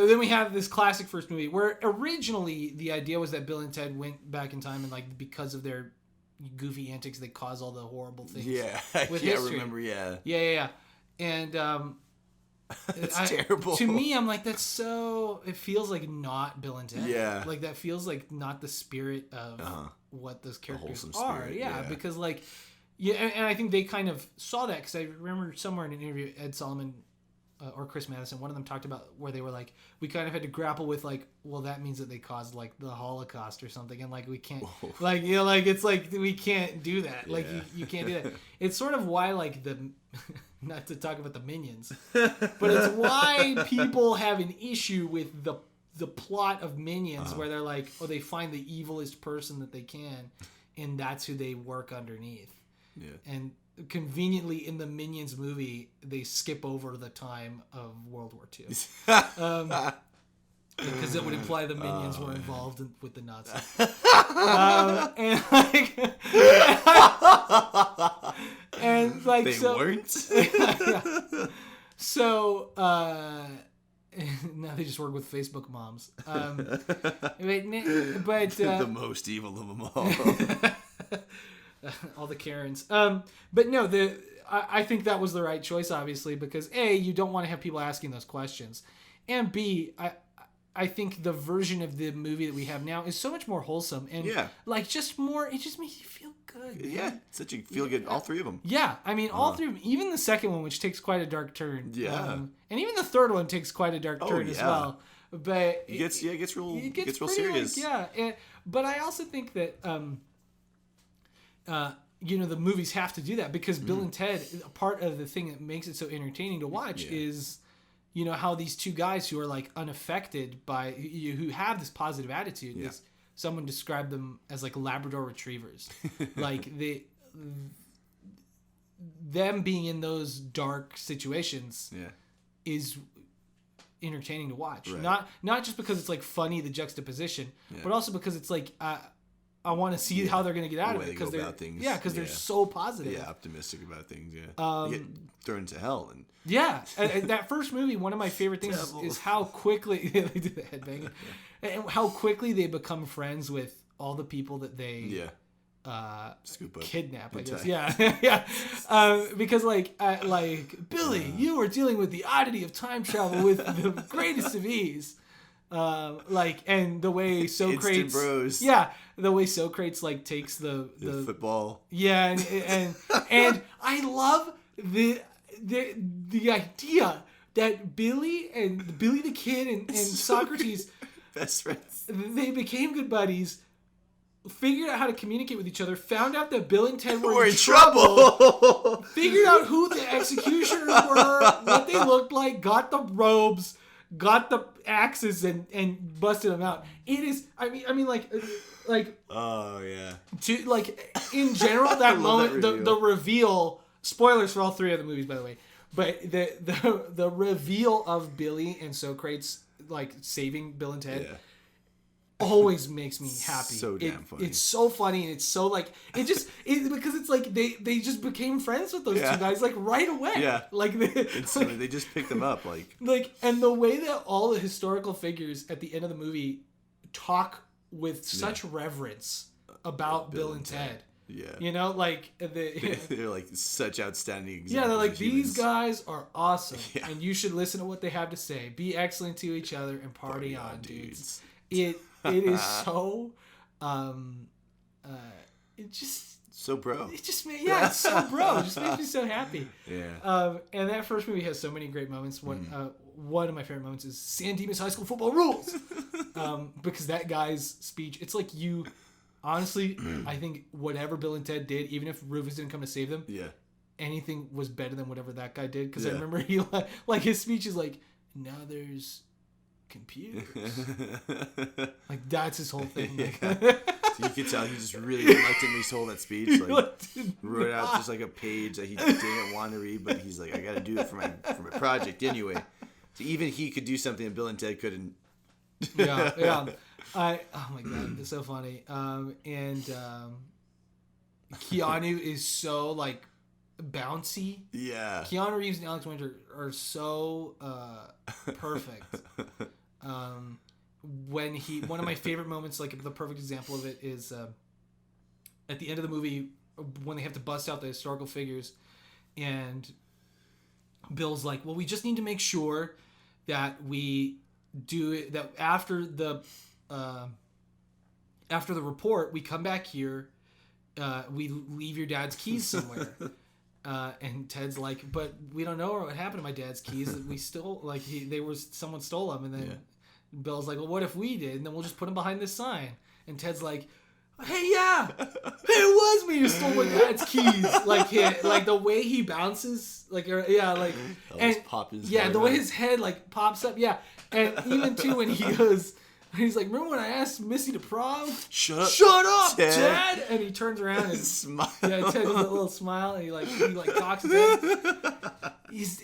then we have this classic first movie where originally the idea was that Bill and Ted went back in time and like because of their goofy antics they cause all the horrible things. Yeah, with yeah, history. remember, yeah. Yeah. And it's terrible. To me, I'm like, that's so. It feels like not Bill and Ted. Yeah, like that feels like not the spirit of what those characters are. Spirit, yeah, because like, and I think they kind of saw that because I remember somewhere in an interview, Ed Solomon or Chris Madison, one of them talked about where they were like, we kind of had to grapple with like, well, that means that they caused like the Holocaust or something, and like we can't, like like it's like we can't do that, like you can't do that. It's sort of why like the, not to talk about the Minions, but it's why people have an issue with the plot of Minions, where they're like, oh, they find the evilest person that they can, and that's who they work underneath. Yeah, and conveniently in the Minions movie they skip over the time of World War II because it would imply the Minions were involved with the Nazis and like they so, weren't so now they just work with Facebook moms but the most evil of them all. All the Karens. But no, I think that was the right choice, obviously, because A, you don't want to have people asking those questions. And B, I think the version of the movie that we have now is so much more wholesome and like just more, it just makes you feel good. Man. Yeah, such a feel good, all three of them. Yeah, I mean, all three of them, even the second one, which takes quite a dark turn. Yeah. And even the third one takes quite a dark turn as well. But it gets real serious. Like, but I also think that the movies have to do that because Bill and Ted, part of the thing that makes it so entertaining to watch is, how these two guys who are like unaffected by, who have this positive attitude. Yeah. Someone described them as like Labrador retrievers. Like them being in those dark situations is entertaining to watch. Right. Not just because it's like funny, the juxtaposition, but also because it's like, I want to see how they're going to get out of it because they're so positive. Yeah, optimistic about things. Yeah, they get thrown into hell and and that first movie, one of my favorite things is how quickly they do the headbanging, and how quickly they become friends with all the people that they scoop up, kidnap. I guess because like Billy, you are dealing with the oddity of time travel with the greatest of ease. And the way Socrates, the way Socrates like takes the football, and I love the idea that Billy the Kid and Socrates, best friends, they became good buddies, figured out how to communicate with each other, found out that Bill and Ted were in trouble, figured out who the executioners were, what they looked like, got the robes, got the axes and busted them out. It is, I mean like oh yeah, to like in general that moment the reveal, spoilers for all three of the movies by the way, but the reveal of Billy and Socrates like saving Bill and Ted always makes me happy. So damn funny. It's so funny, and it's so like because it's like they just became friends with those two guys like right away. Yeah, like they just picked them up like and the way that all the historical figures at the end of the movie talk with such reverence about Bill and Ted. Yeah, like they're like such outstanding examples. Yeah, they're like, these guys are awesome, and you should listen to what they have to say. Be excellent to each other and party on, dudes. It is so it just so bro. It just it's so bro. It just makes me so happy. Yeah. And that first movie has so many great moments. One of my favorite moments is San Dimas High School football rules. Because that guy's speech, it's like you honestly, I think whatever Bill and Ted did, even if Rufus didn't come to save them, anything was better than whatever that guy did. Because I remember he like his speech is like, now there's computers. Like that's his whole thing. So you could tell he just really reluctantly told that speech. Like wrote out just like a page that he didn't want to read, but he's like, I got to do it for my project anyway. So even he could do something that Bill and Ted couldn't. Oh my god, it's so funny. And Keanu is so like bouncy. Yeah. Keanu Reeves and Alex Winter are so perfect. One of my favorite moments, like the perfect example of it, is at the end of the movie when they have to bust out the historical figures, and Bill's like, well, we just need to make sure that we do it, that after the report, we come back here, we leave your dad's keys somewhere. And Ted's like, but we don't know what happened to my dad's keys. That we stole, like someone stole them. And then Bill's like, well, what if we did? And then we'll just put them behind this sign. And Ted's like, hey, yeah, it was me who stole my dad's keys. Like the way he bounces, and pop his yeah, head the way up. his head like pops up, yeah. And even too when he goes. He's like, remember when I asked Missy to prom? Shut up, Ted! And he turns around and smile. Yeah, Ted does a little smile, and he cocks his head. He's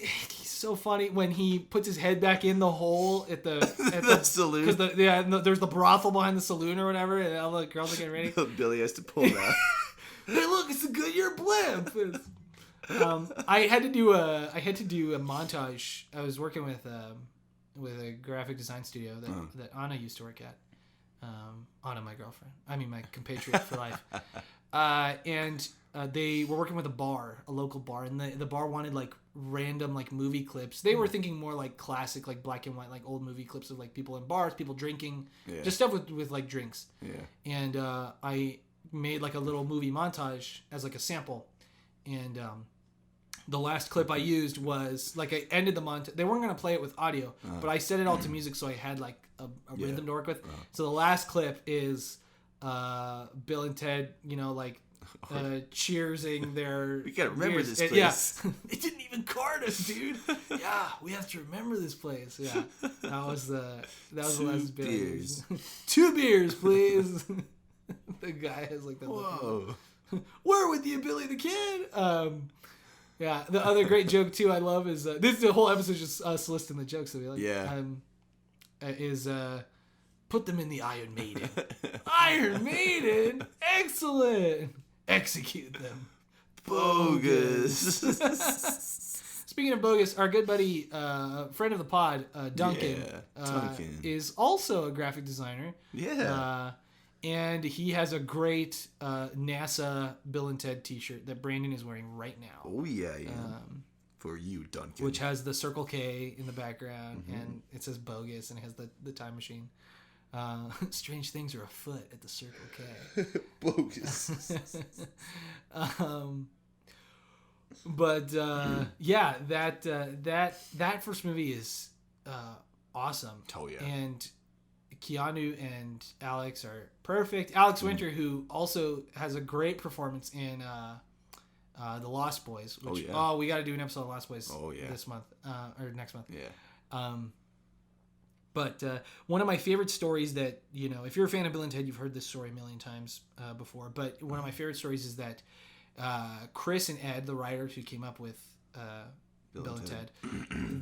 so funny when he puts his head back in the hole at the saloon. Because there's the brothel behind the saloon or whatever, and all the girls are getting ready. Billy has to pull it out. Hey, look, it's a Goodyear blimp. I had to do a montage. I was working with a graphic design studio that Anna used to work at. Anna, my girlfriend. I mean, my compatriot for life. And they were working with a local bar, and the bar wanted like random like movie clips. They were thinking more like classic, like black and white, like old movie clips of like people in bars, people drinking, just stuff with like drinks. Yeah. And I made like a little movie montage as like a sample, and the last clip I used was like I ended the montage. They weren't gonna play it with audio, but I set it all to music, so I had like a rhythm to work with. So the last clip is Bill and Ted, cheersing their. We gotta remember this place. Yeah, they didn't even card us, dude. Yeah, we have to remember this place. Yeah, that was the last bit. Beers. 2 beers, please. The guy has like that. Whoa. We're with you, Billy the Kid. Yeah, the other great joke too I love is the whole episode is just us listing the jokes that we like. Yeah. Is put them in the Iron Maiden. Iron Maiden, excellent. Execute them. Bogus. Speaking of bogus, our good buddy, friend of the pod, Duncan, Duncan. is also a graphic designer. Yeah. And he has a great NASA Bill and Ted t-shirt that Brandon is wearing right now. Oh, yeah. For you, Duncan. Which has the Circle K in the background, and it says bogus, and it has the time machine. Strange things are afoot at the Circle K. Bogus. But yeah, that first movie is awesome. Oh, yeah. And Keanu and Alex are perfect. Alex Winter, who also has a great performance in The Lost Boys. Which, we got to do an episode of Lost Boys this month or next month. Yeah. But one of my favorite stories that, if you're a fan of Bill and Ted, you've heard this story a million times before. But one of my favorite stories is that Chris and Ed, the writers who came up with Bill and Ted,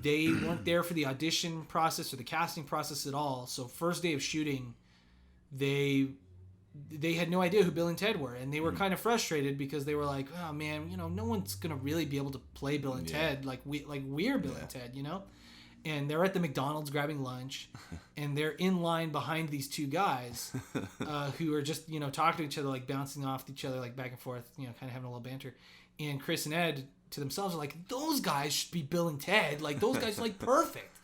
they weren't there for the audition process or the casting process at all. So first day of shooting, they had no idea who Bill and Ted were, and they were kind of frustrated because they were like, "Oh man, no one's gonna really be able to play Bill and Ted like we're Bill and Ted, And they're at the McDonald's grabbing lunch, and they're in line behind these 2 guys who are just talking to each other, like bouncing off each other, like back and forth, kind of having a little banter. And Chris and Ed to themselves are like, those guys should be Bill and Ted. Like, those guys are like perfect,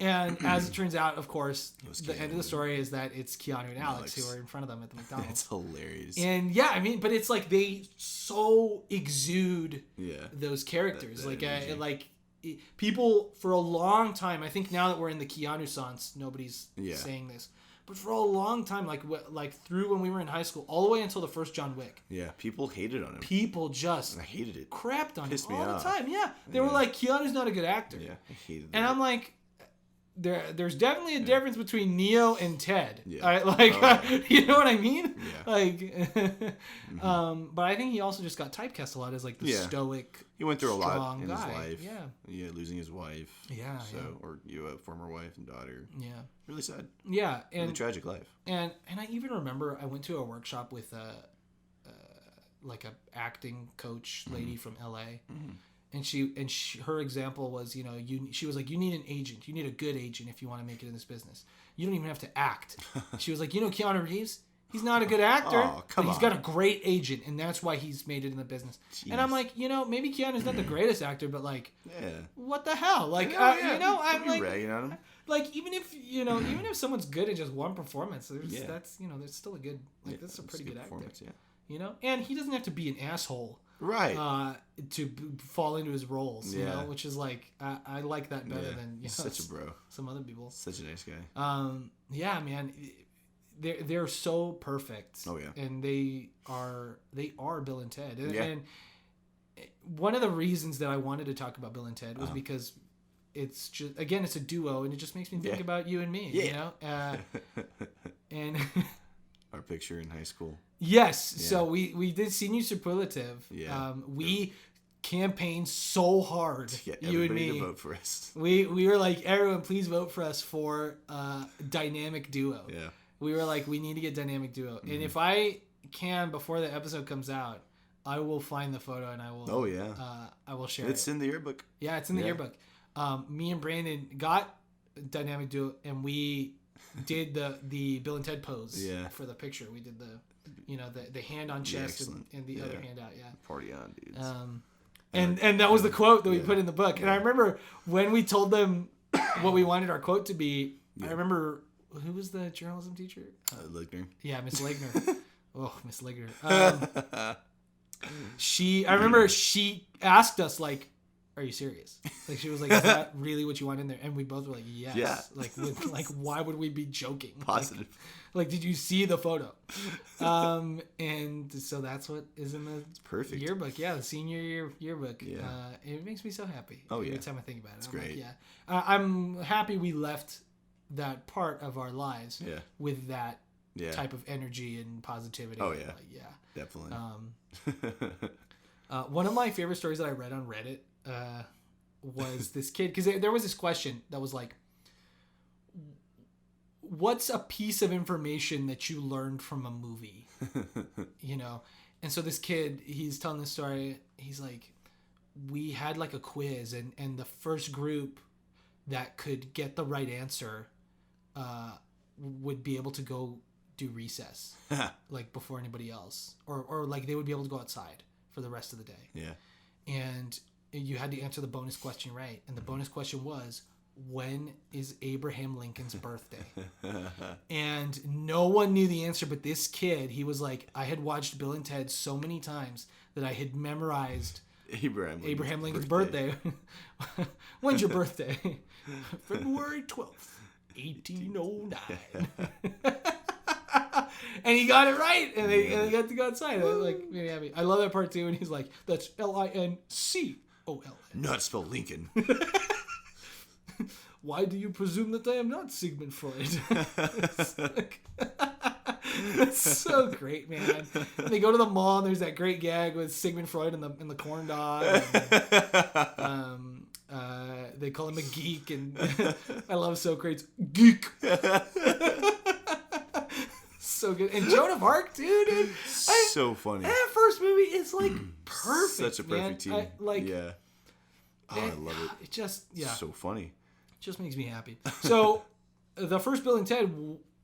And as it turns out, of course, the end of the story is that it's Keanu and Alex who are in front of them at the McDonald's. It's hilarious. And yeah, I mean, but it's like they so exude those characters. People for a long time, I think now that we're in the Keanu-sance, nobody's saying this. But for a long time, like through when we were in high school, all the way until the first John Wick. Yeah, people hated on him. People just I hated it. Crapped on him all off. the time. Yeah, they were like, Keanu's not a good actor. Yeah, I hated it. And I'm like, there's definitely a difference between Neo and Ted. Yeah. You know what I mean? Yeah. But I think he also just got typecast a lot as like the stoic. He went through a lot in his guy. life. Yeah. Yeah, losing his wife. Yeah. Or a former wife and daughter. Yeah. Really sad. Yeah, and really tragic life. And I even remember I went to a workshop with like a acting coach lady from LA. And her example was, she was like, you need an agent. You need a good agent if you want to make it in this business. You don't even have to act. She was like, Keanu Reeves, he's not a good actor, but he's got a great agent, and that's why he's made it in the business. Jeez. And I'm like, maybe Keanu's not the greatest actor, but like, what the hell? Like, I'm like, ragging on him. Like, even if someone's good at just one performance, that's still a good, like, that's a pretty good actor. Yeah. And he doesn't have to be an asshole. Right. To fall into his roles, which is like, I like that better than, such a bro. Some other people. Such a nice guy. Yeah, man. They're so perfect. Oh yeah. And they are Bill and Ted. And one of the reasons that I wanted to talk about Bill and Ted was because it's just, again, it's a duo, and it just makes me think about you and me. And our picture in high school. Yes. Yeah. So we did senior superlative. Yeah. We campaigned so hard. You and me. To vote for us. We were like, everyone, please vote for us for dynamic duo. Yeah. We were like, we need to get dynamic duo. Mm-hmm. And if I can, before the episode comes out, I will find the photo and I will. Oh yeah. I will share it. It's in the yearbook. Yeah, it's in the yearbook. Me and Brandon got dynamic duo, and we did the Bill and Ted pose for the picture. We did the hand on chest and the other hand out. Yeah. Party on, dudes. And that was the quote that we put in the book. And I remember when we told them what we wanted our quote to be. I remember, who was the journalism teacher? Ligner. Yeah, Miss Ligner. Oh, Miss Ligner. I remember she asked us, like, are you serious? Like, she was like, is that really what you want in there? And we both were like, yes. Yeah. Like, why would we be joking? Positive. Like, did you see the photo? And so that's what is in the yearbook. Yeah, the senior yearbook. Yeah. It makes me so happy every time I think about it. It's great. Like, I'm happy we left that part of our lives with that type of energy and positivity. Oh, yeah. Definitely. One of my favorite stories that I read on Reddit was this kid, because there was this question that was like, what's a piece of information that you learned from a movie? And so this kid, he's telling this story. He's like, we had like a quiz, and the first group that could get the right answer would be able to go do recess like before anybody else, or like they would be able to go outside for the rest of the day. Yeah. And you had to answer the bonus question right, and the bonus question was, when is Abraham Lincoln's birthday? And no one knew the answer but this kid. He was like, I had watched Bill and Ted so many times that I had memorized Abraham Lincoln's birthday. When's your birthday? February 12th, 1809. And he got it right, and they got to go outside. Like, made me happy. I love that part too. And he's like, "That's Lincoln." Not spelled Lincoln. Why do you presume that I am not Sigmund Freud? It's so great, man. And they go to the mall, and there's that great gag with Sigmund Freud and the corn dog. And, they call him a geek, and I love Socrates. Geek. So good. And Joan of Arc, dude. So funny. That first movie is like perfect. Such a perfect team. I love it. It just, so funny. It just makes me happy. So the first Bill and Ted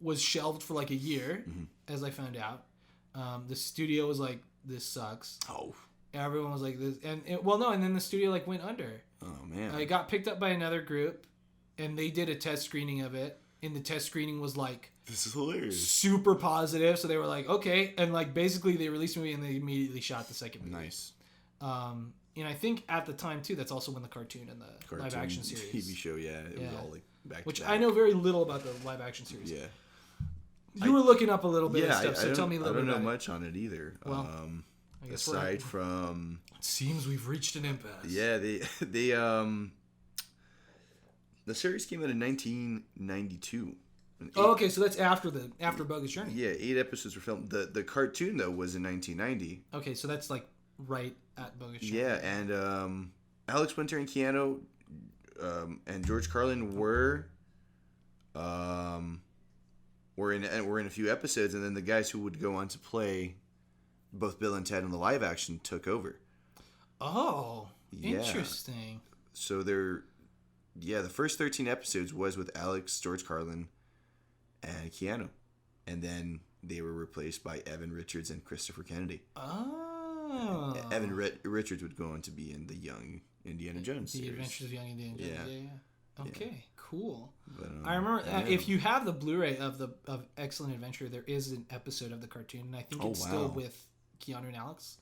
was shelved for like a year, as I found out. The studio was like, this sucks. Oh. Everyone was like this. And then the studio like went under. Oh, man. It got picked up by another group, and they did a test screening of it. And the test screening was like, this is hilarious, super positive. So they were like, okay, and like basically they released the movie and they immediately shot the second movie. Nice. And I think at the time too, that's also when the cartoon and the live action series, TV show, it was all like back. Which to back. I know very little about the live action series. Yeah. You were looking up a little bit of stuff, so tell me a little bit. I don't know much on it either. Well, I guess aside from, it seems we've reached an impasse. Yeah, the series came out in 1992. Okay, so that's after Bogus Journey. Yeah, 8 episodes were filmed. The cartoon though was in 1990. Okay, so that's like right at Bogus Journey. Yeah, and Alex Winter and Keanu and George Carlin were in a few episodes, and then the guys who would go on to play both Bill and Ted and the live action took over. Oh, interesting. So the first 13 episodes was with Alex, George Carlin, and Keanu. And then they were replaced by Evan Richards and Christopher Kennedy. Oh. Evan Richards would go on to be in the Young Indiana Jones series. The Adventures of Young Indiana Jones. Yeah. Okay, cool. But, I remember if you have the Blu-ray of Excellent Adventure, there is an episode of the cartoon, and I think it's still with Keanu and Alex.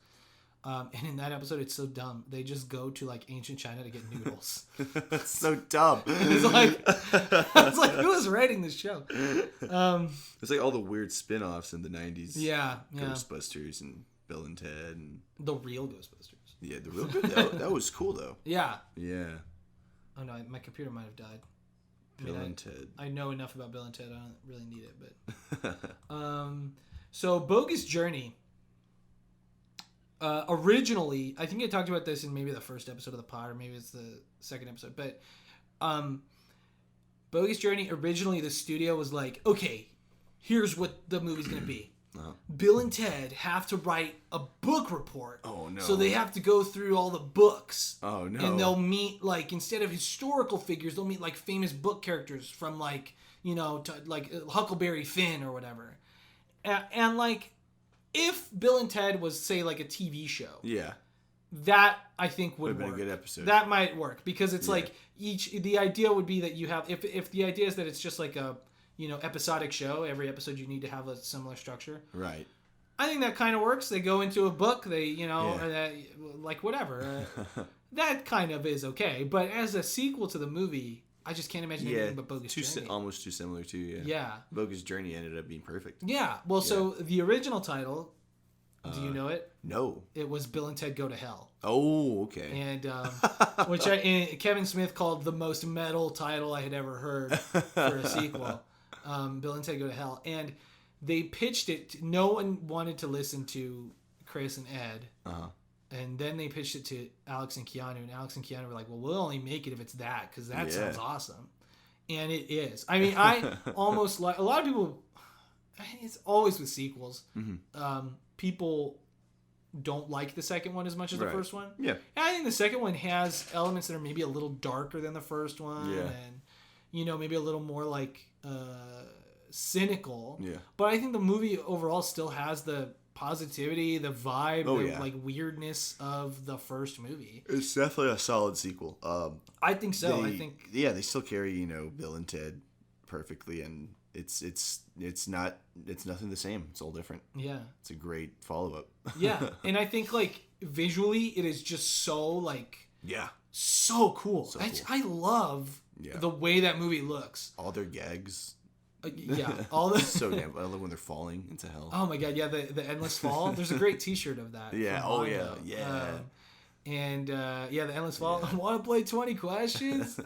And in that episode, it's so dumb. They just go to like ancient China to get noodles. That's so dumb. It's like, who is writing this show? It's like all the weird spin-offs in the 90s. Yeah. Ghostbusters and Bill and Ted and the real Ghostbusters. Yeah, the real that was cool though. Yeah. Yeah. Oh no, my computer might have died. Bill and Ted. I know enough about Bill and Ted. I don't really need it, but so Bogus Journey. Originally, I think I talked about this in maybe the first episode of the pod, or maybe it's the second episode, but Bogus Journey, originally the studio was like, okay, here's what the movie's going to be. Uh-huh. Bill and Ted have to write a book report. Oh, no. So they have to go through all the books. Oh, no. And they'll meet, like, instead of historical figures, they'll meet, like, famous book characters from, like, you know, like Huckleberry Finn or whatever. And like, if Bill and Ted was, say, like a TV show. Yeah. That, I think, would work. Been a good episode. That might work. Because it's like, the idea would be that you have, if the idea is that it's just like a, you know, episodic show, every episode you need to have a similar structure. Right. I think that kind of works. They go into a book, they, you know, like whatever. That kind of is okay. But as a sequel to the movie, I just can't imagine anything but Bogus Journey. Almost too similar to, Yeah. Bogus Journey ended up being perfect. Yeah. Well, so the original title, do you know it? No. It was Bill and Ted Go to Hell. Oh, okay. And which Kevin Smith called the most metal title I had ever heard for a sequel. Bill and Ted Go to Hell. And they pitched it. No one wanted to listen to Chris and Ed. Uh-huh. And then they pitched it to Alex and Keanu. And Alex and Keanu were like, well, we'll only make it if it's that. Because that sounds awesome. And it is. I mean, I almost like... A lot of people... It's always with sequels. Mm-hmm. People don't like the second one as much as the first one. Yeah. And I think the second one has elements that are maybe a little darker than the first one. Yeah. And, you know, maybe a little more like cynical. Yeah. But I think the movie overall still has the positivity, the vibe, like weirdness of the first movie. It's definitely a solid sequel. I think so. I think they still carry, you know, Bill and Ted perfectly, and it's nothing the same. It's all different. Yeah. It's a great follow-up. Yeah. And I think like visually it is just so like so cool. So cool. I love the way that movie looks. All their gags. All the so damn. I love when they're falling into hell. Oh my god, the endless fall. There's a great T-shirt of that. Yeah. Oh yeah. Yeah. And the endless fall. Want to play 20 questions?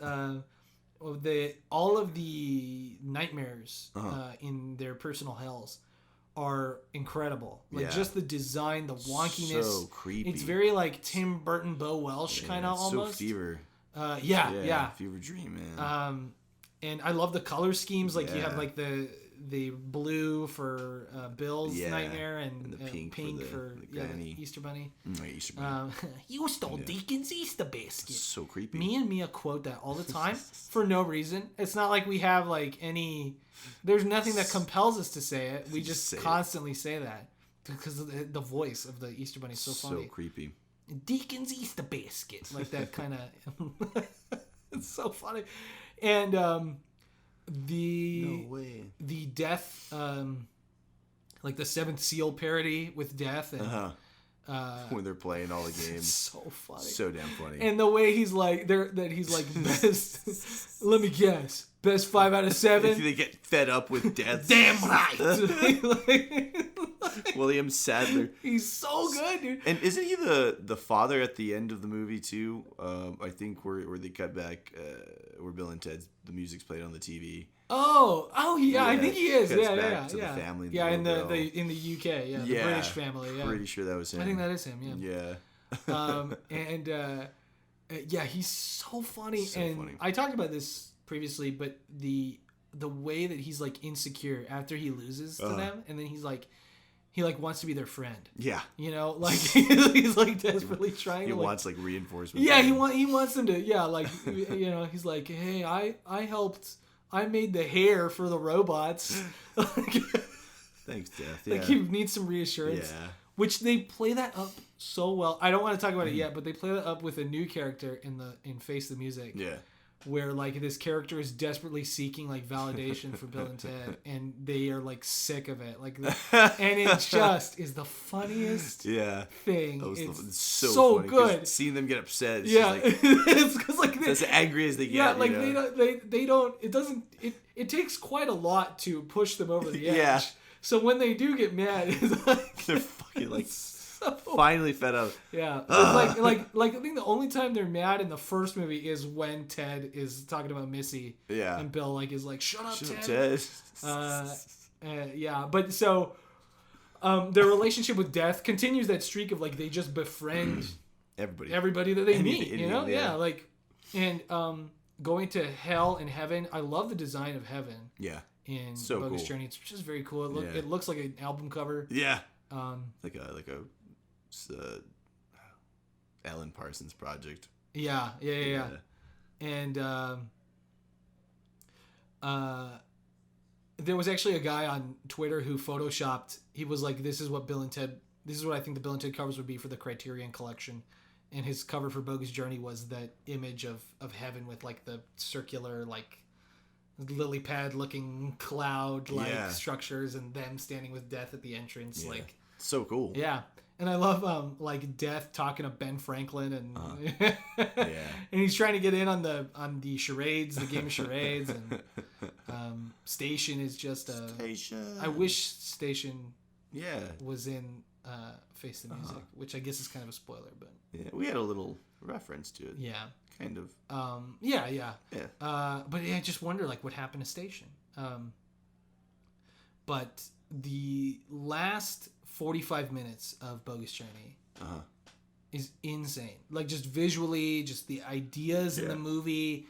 All of the nightmares in their personal hells are incredible. Like just the design, the wonkiness. So creepy. It's very like Tim Burton, Bo Welsh kind of almost. So Fever. Fever Dream, man. And I love the color schemes. Like you have like the blue for Bill's nightmare and the pink for the Easter Bunny. Easter Bunny. You stole Deacon's Easter basket. So creepy. Me and Mia quote that all the time for no reason. It's not like we have like any... There's nothing that compels us to say it. We just constantly say that because of the voice of the Easter Bunny is so funny. So creepy. Deacon's Easter basket. Like that kind of... It's so funny. And the death, like the Seventh Seal parody with death, and when they're playing all the games, so funny, so damn funny. And the way he's like, he's like best. Let me guess, best 5 out of 7. They get fed up with death. Damn right. William Sadler. He's so good, dude. And isn't he the father at the end of the movie too? I think where they cut back, where Bill and Ted's the music's played on the TV. Oh yeah, I think he is. Yeah. The family. In the UK, the British family. Yeah, pretty sure that was him. I think that is him. Yeah. He's so funny. Funny. I talked about this previously, but the way that he's like insecure after he loses to them, and then he's like. he like wants to be their friend. Yeah. You know, like he's like desperately trying. He to, wants like reinforcement. Yeah, he wants them to. Yeah, like you know, he's like, hey, I helped. I made the hair for the robots. Thanks, Death. Yeah. Like he needs some reassurance. Yeah. Which they play that up so well. I don't want to talk about it yet, but they play that up with a new character in Face the Music. Yeah. Where like this character is desperately seeking like validation for Bill and Ted, and they are like sick of it. Like, and it just is the funniest thing. It's so good. Seeing them get upset. It's like, it's because like as angry as they get. Yeah, like they don't. It doesn't. It takes quite a lot to push them over the edge. Yeah. So when they do get mad, it's like they're fucking like. Finally fed up. Yeah. It's like I think the only time they're mad in the first movie is when Ted is talking about Missy. Yeah. And Bill like is like, shut up, Ted. Yeah. But so their relationship with Death continues that streak of like they just befriend everybody that they meet, you know? Yeah. Like and going to hell and heaven. I love the design of heaven. Yeah. In Bogus Journey. It's just very cool. It looks like an album cover. Yeah. Like a Alan Parsons project. Yeah. And there was actually a guy on Twitter who photoshopped. He was like, "This is what I think the Bill and Ted covers would be for the Criterion Collection." And his cover for Bogus Journey was that image of heaven with like the circular like lily pad looking cloud like structures and them standing with Death at the entrance. Like so cool. Yeah. And I love like Death talking to Ben Franklin and and he's trying to get in on the charades, the game of charades, and Station is just Station. I wish Station was in Face the Music, which I guess is kind of a spoiler, but we had a little reference to it. Yeah. Kind of. But I just wonder like what happened to Station. But the last 45 minutes of Bogus Journey is insane. Like just visually, just the ideas in the movie,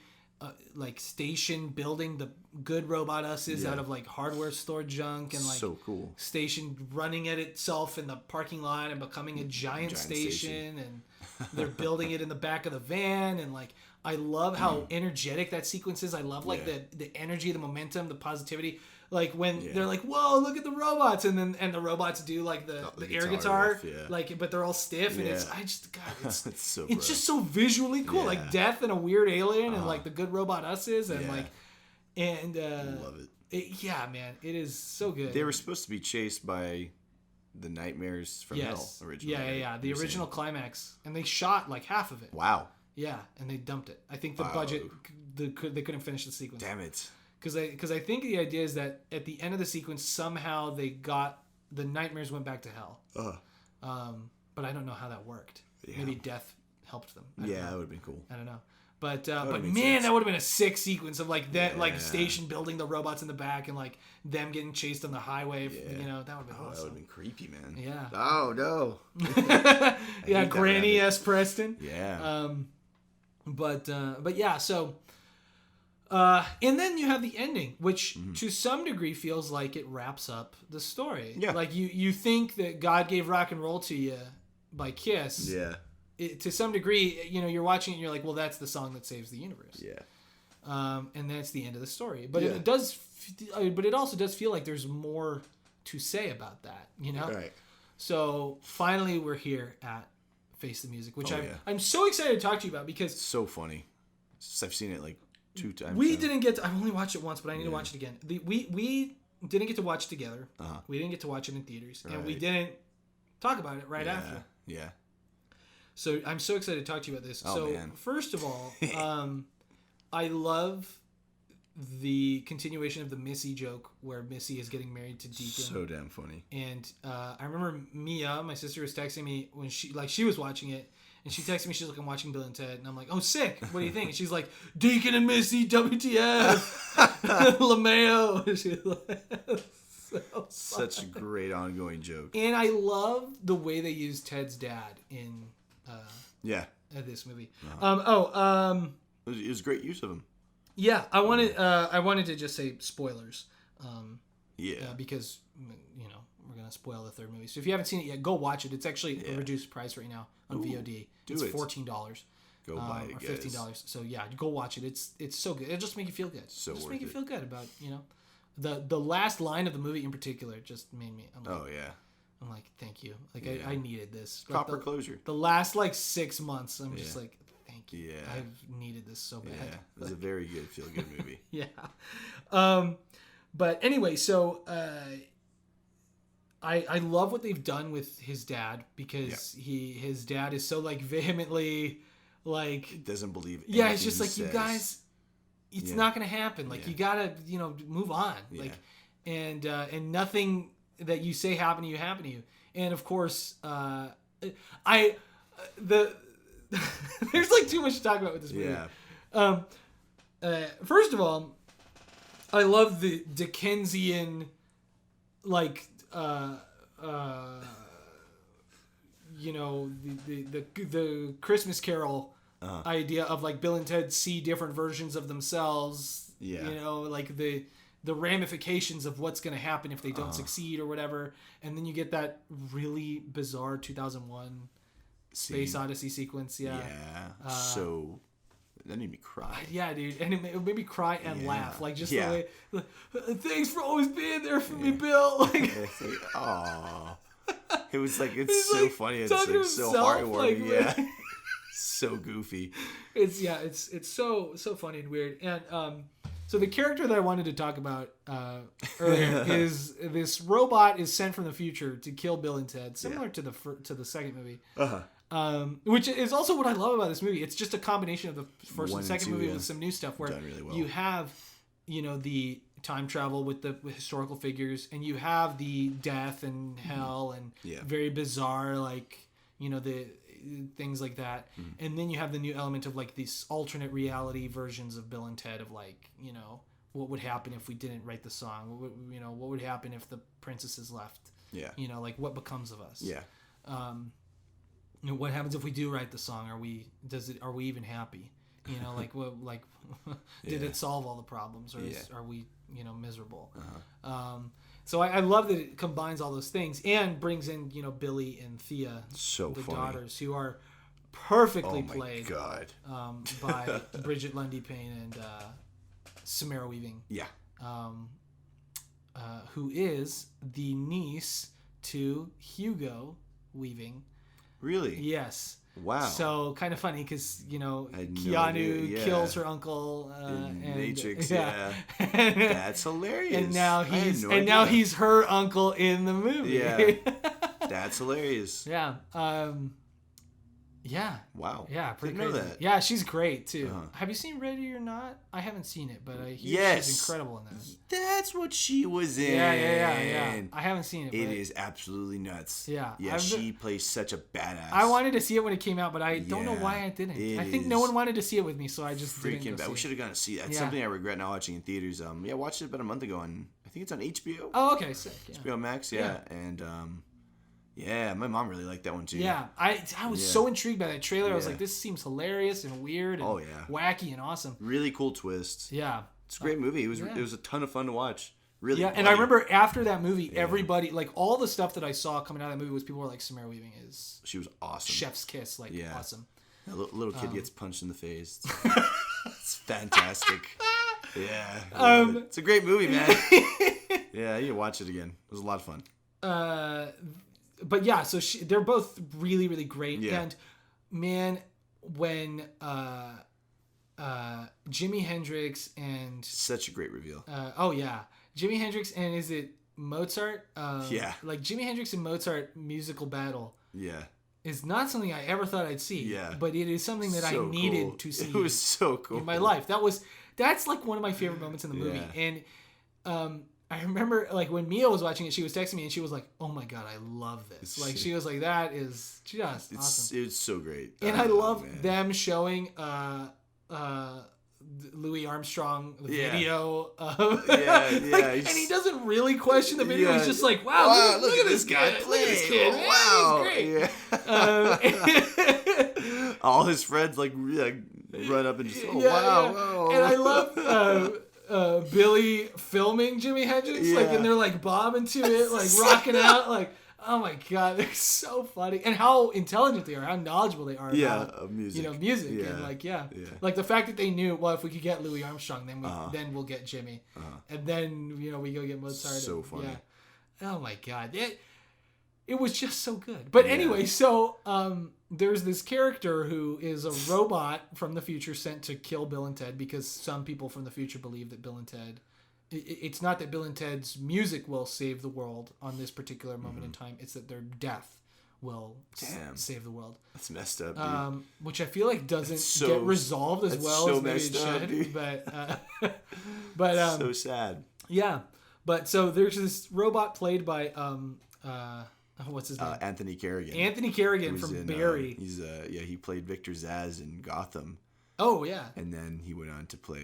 like Station building the good robot us's out of like hardware store junk, and like so cool. Station running at itself in the parking lot and becoming a giant station, and they're building it in the back of the van, and like I love how energetic that sequence is. I love like the energy, the momentum, the positivity. Like when they're like, "Whoa, look at the robots," and the robots do like the air guitar, like, but they're all stiff, and it's it's just so visually cool, like Death and a weird alien, and like the good robot us's, and like, and love it. Man, it is so good. They were supposed to be chased by the nightmares from hell originally. The original climax, and they shot like half of it. Wow. Yeah, and they dumped it. I think the budget, they couldn't finish the sequence. Damn it. Because I think the idea is that at the end of the sequence, somehow the nightmares went back to hell. But I don't know how that worked. Maybe Death helped them. That would have been cool. I don't know. But man, that would have been a sick sequence of like that, like Station building the robots in the back and like them getting chased on the highway. You know, that would have been awesome. That would have been creepy, man. Yeah. Oh no. Granny S. Preston. Yeah. But yeah, so. And then you have the ending, which to some degree feels like it wraps up the story. Yeah. Like you think that God gave rock and roll to you by Kiss. Yeah. To some degree, you know, you're watching it and you're like, well, that's the song that saves the universe. Yeah. And that's the end of the story. But it does, but it also does feel like there's more to say about that, you know? Right. So finally we're here at Face the Music, which I'm so excited to talk to you about because... It's so funny. I've seen it like 2 times. We didn't get to... I've only watched it once, but I need to watch it again. We didn't get to watch it together. We didn't get to watch it in theaters. Right. And we didn't talk about it after. Yeah. So I'm so excited to talk to you about this. Man. First of all, I love the continuation of the Missy joke where Missy is getting married to Deacon. So damn funny. And I remember Mia, my sister, was texting me when she was watching it. And she texted me, she's like, I'm watching Bill and Ted. And I'm like, oh, sick. What do you think? And she's like, Deacon and Missy, WTF. LeMayo. She's like, such a great ongoing joke. And I love the way they use Ted's dad in this movie. It was great use of him. Yeah, I wanted to just say spoilers. Because, you know, we're gonna spoil the third movie. So if you haven't seen it yet, go watch it. It's actually a reduced price right now on VOD. It's $14. Go buy it, or $15. So yeah, go watch it. It's so good. It'll just make you feel good. So just worth make you it. feel good about the last line of the movie in particular just made me. I'm like, thank you. Like I needed this. Proper closure. The last 6 months, I'm just like, thank you. Yeah. I've needed this so bad. Yeah, it was a very good feel good movie. Yeah. But anyway, so I love what they've done with his dad because his dad is so vehemently doesn't believe. Yeah, it's just you guys, it's not gonna happen. You gotta move on. And nothing that you say happen to you. And of course, there's too much to talk about with this movie. Yeah. First of all, I love the Dickensian, the Christmas Carol idea of Bill and Ted see different versions of themselves. Yeah. The ramifications of what's going to happen if they don't succeed or whatever. And then you get that really bizarre 2001 Space Odyssey sequence. Yeah. Yeah. So that made me cry. Yeah, dude. And it made me cry and laugh. The way, thanks for always being there for me, Bill. Aww. It was it's so funny. It's so heartwarming. So goofy. It's so funny and weird. And so the character that I wanted to talk about earlier is this robot is sent from the future to kill Bill and Ted, similar to the second movie. Which is also what I love about this movie. It's just a combination of the first and second movie with some new stuff where you have the time travel with the historical figures, and you have the death and hell and very bizarre the things like that. And then you have the new element of these alternate reality versions of Bill and Ted of what would happen if we didn't write the song, what would happen if the princesses left, what becomes of us, what happens if we do write the song, are we even happy, did it solve all the problems, or are we miserable? So I love that it combines all those things and brings in, Billy and Thea, the daughters, who are perfectly played by Bridget Lundy Payne and Samara Weaving. Yeah. Who is the niece to Hugo Weaving. Really? Yes. Wow. So kind of funny because Keanu kills her uncle in and Matrix. Yeah. That's hilarious. And now he's her uncle in the movie. Yeah. That's hilarious. Yeah. Yeah. Wow. Yeah. Pretty Didn't crazy. know that. Yeah, she's great too. Have you seen Ready or Not? I haven't seen it, but I hear she's incredible in that. That's what she was in. Yeah. I haven't seen it. It is absolutely nuts. Yeah. Yeah, she plays such a badass. I wanted to see it when it came out, but I don't know why I didn't. I think no one wanted to see it with me, so I just didn't go we should have gone to see it. That's something I regret not watching in theaters. I watched it about a month ago, and I think it's on HBO. Oh, okay, sick. Yeah. HBO Max, and my mom really liked that one too. Yeah, I was so intrigued by that trailer. I was like, this seems hilarious and weird and wacky and awesome. Really cool twist. Yeah. It's a great movie. It was a ton of fun to watch. Really funny. And I remember after that movie, everybody, all the stuff that I saw coming out of that movie was people were like, Samara Weaving is... She was awesome. Chef's kiss, awesome. A little kid gets punched in the face. It's fantastic. Yeah. It's a great movie, man. Yeah, you watch it again. It was a lot of fun. But yeah, so they're both really, really great. Yeah. And man, when Jimi Hendrix and... Such a great reveal. Jimi Hendrix and is it Mozart? Jimi Hendrix and Mozart musical battle. Yeah. Is not something I ever thought I'd see. Yeah. But it is something that I needed to see. It was so cool. In my life. That's one of my favorite moments in the movie. Yeah. And I remember when Mia was watching it, she was texting me and she was like, "Oh my god, I love this!" She was like, "That is just awesome." It's so great, and I love them showing Louis Armstrong video. And he doesn't really question the video. He's just like, "Wow, look at this guy play! Look at this kid! Wow, he's great!" Yeah. All his friends run up and just, wow. And I love. Billy filming Jimi Hendrix, like, and they're like bobbing to it, like rocking out, like, oh my god, they're so funny, and how intelligent they are, how knowledgeable they are about music, and like like the fact that they knew, well, if we could get Louis Armstrong, then we'll get Jimmy, and then we go get Mozart. So funny. Oh my god, it was just so good. But anyway, so there's this character who is a robot from the future sent to kill Bill and Ted because some people from the future believe that Bill and Ted... It's not that Bill and Ted's music will save the world on this particular moment in time. It's that their death will save the world. That's messed up, dude. Which I feel like doesn't get resolved as well as maybe it should. Dude. But so sad. Yeah. But so there's this robot played by... what's his name? Anthony Carrigan. Anthony Carrigan from Barry. He played Victor Zsasz in Gotham. Oh yeah. And then he went on to play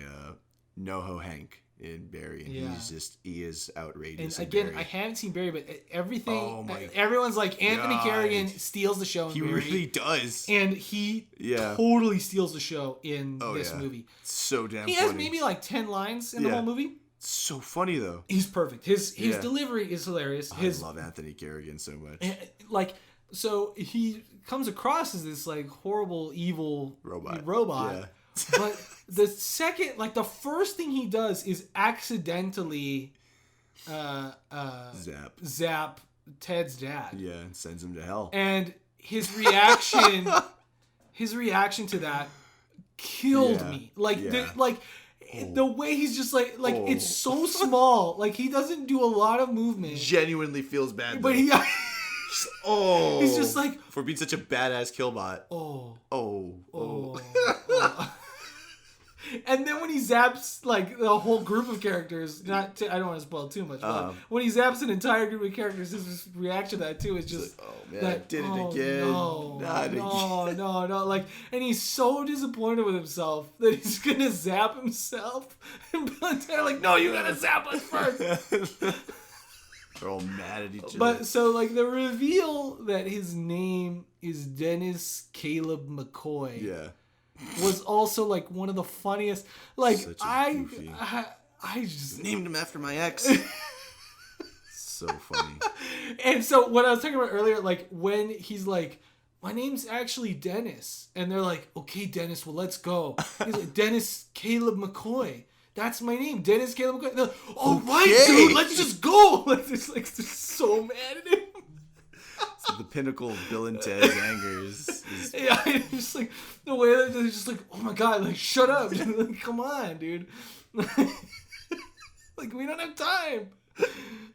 NoHo Hank in Barry, and he is outrageous. And again, I haven't seen Barry, but everything. Everyone's like Anthony Carrigan steals the show in Barry. He really does, and he totally steals the show in this movie. So damn. He has maybe like 10 lines in the whole movie. So funny though. He's perfect. His delivery is hilarious. I love Anthony Carrigan so much. Like, so he comes across as this like horrible, evil robot. Yeah. But the first thing he does is accidentally zap Ted's dad. Yeah, and sends him to hell. And his reaction to that killed me. The way he's just like it's so small. Like, he doesn't do a lot of movement. Genuinely feels bad, but though. He's just like, for being such a badass killbot. And then when he zaps like the whole group of characters, I don't want to spoil too much, but when he zaps an entire group of characters, his reaction to that too is just like, oh man, I did it again. No, like, and he's so disappointed with himself that he's gonna zap himself, and Bill and Ted are like, no, you gotta zap us first. They're all mad at each other. But so like the reveal that his name is Dennis Caleb McCoy was also like one of the funniest. Like, I just named him after my ex. So funny. And so what I was talking about earlier, like when he's like, my name's actually Dennis, and they're like, okay, Dennis, well, let's go. He's like, Dennis Caleb McCoy. That's my name, Dennis Caleb McCoy. Like, all right, dude, let's just go. Like, they're so mad at him. So the pinnacle of Bill and Ted's anger is just like the way that they're just like, oh my god, like, shut up. Like, come on, dude. Like, we don't have time.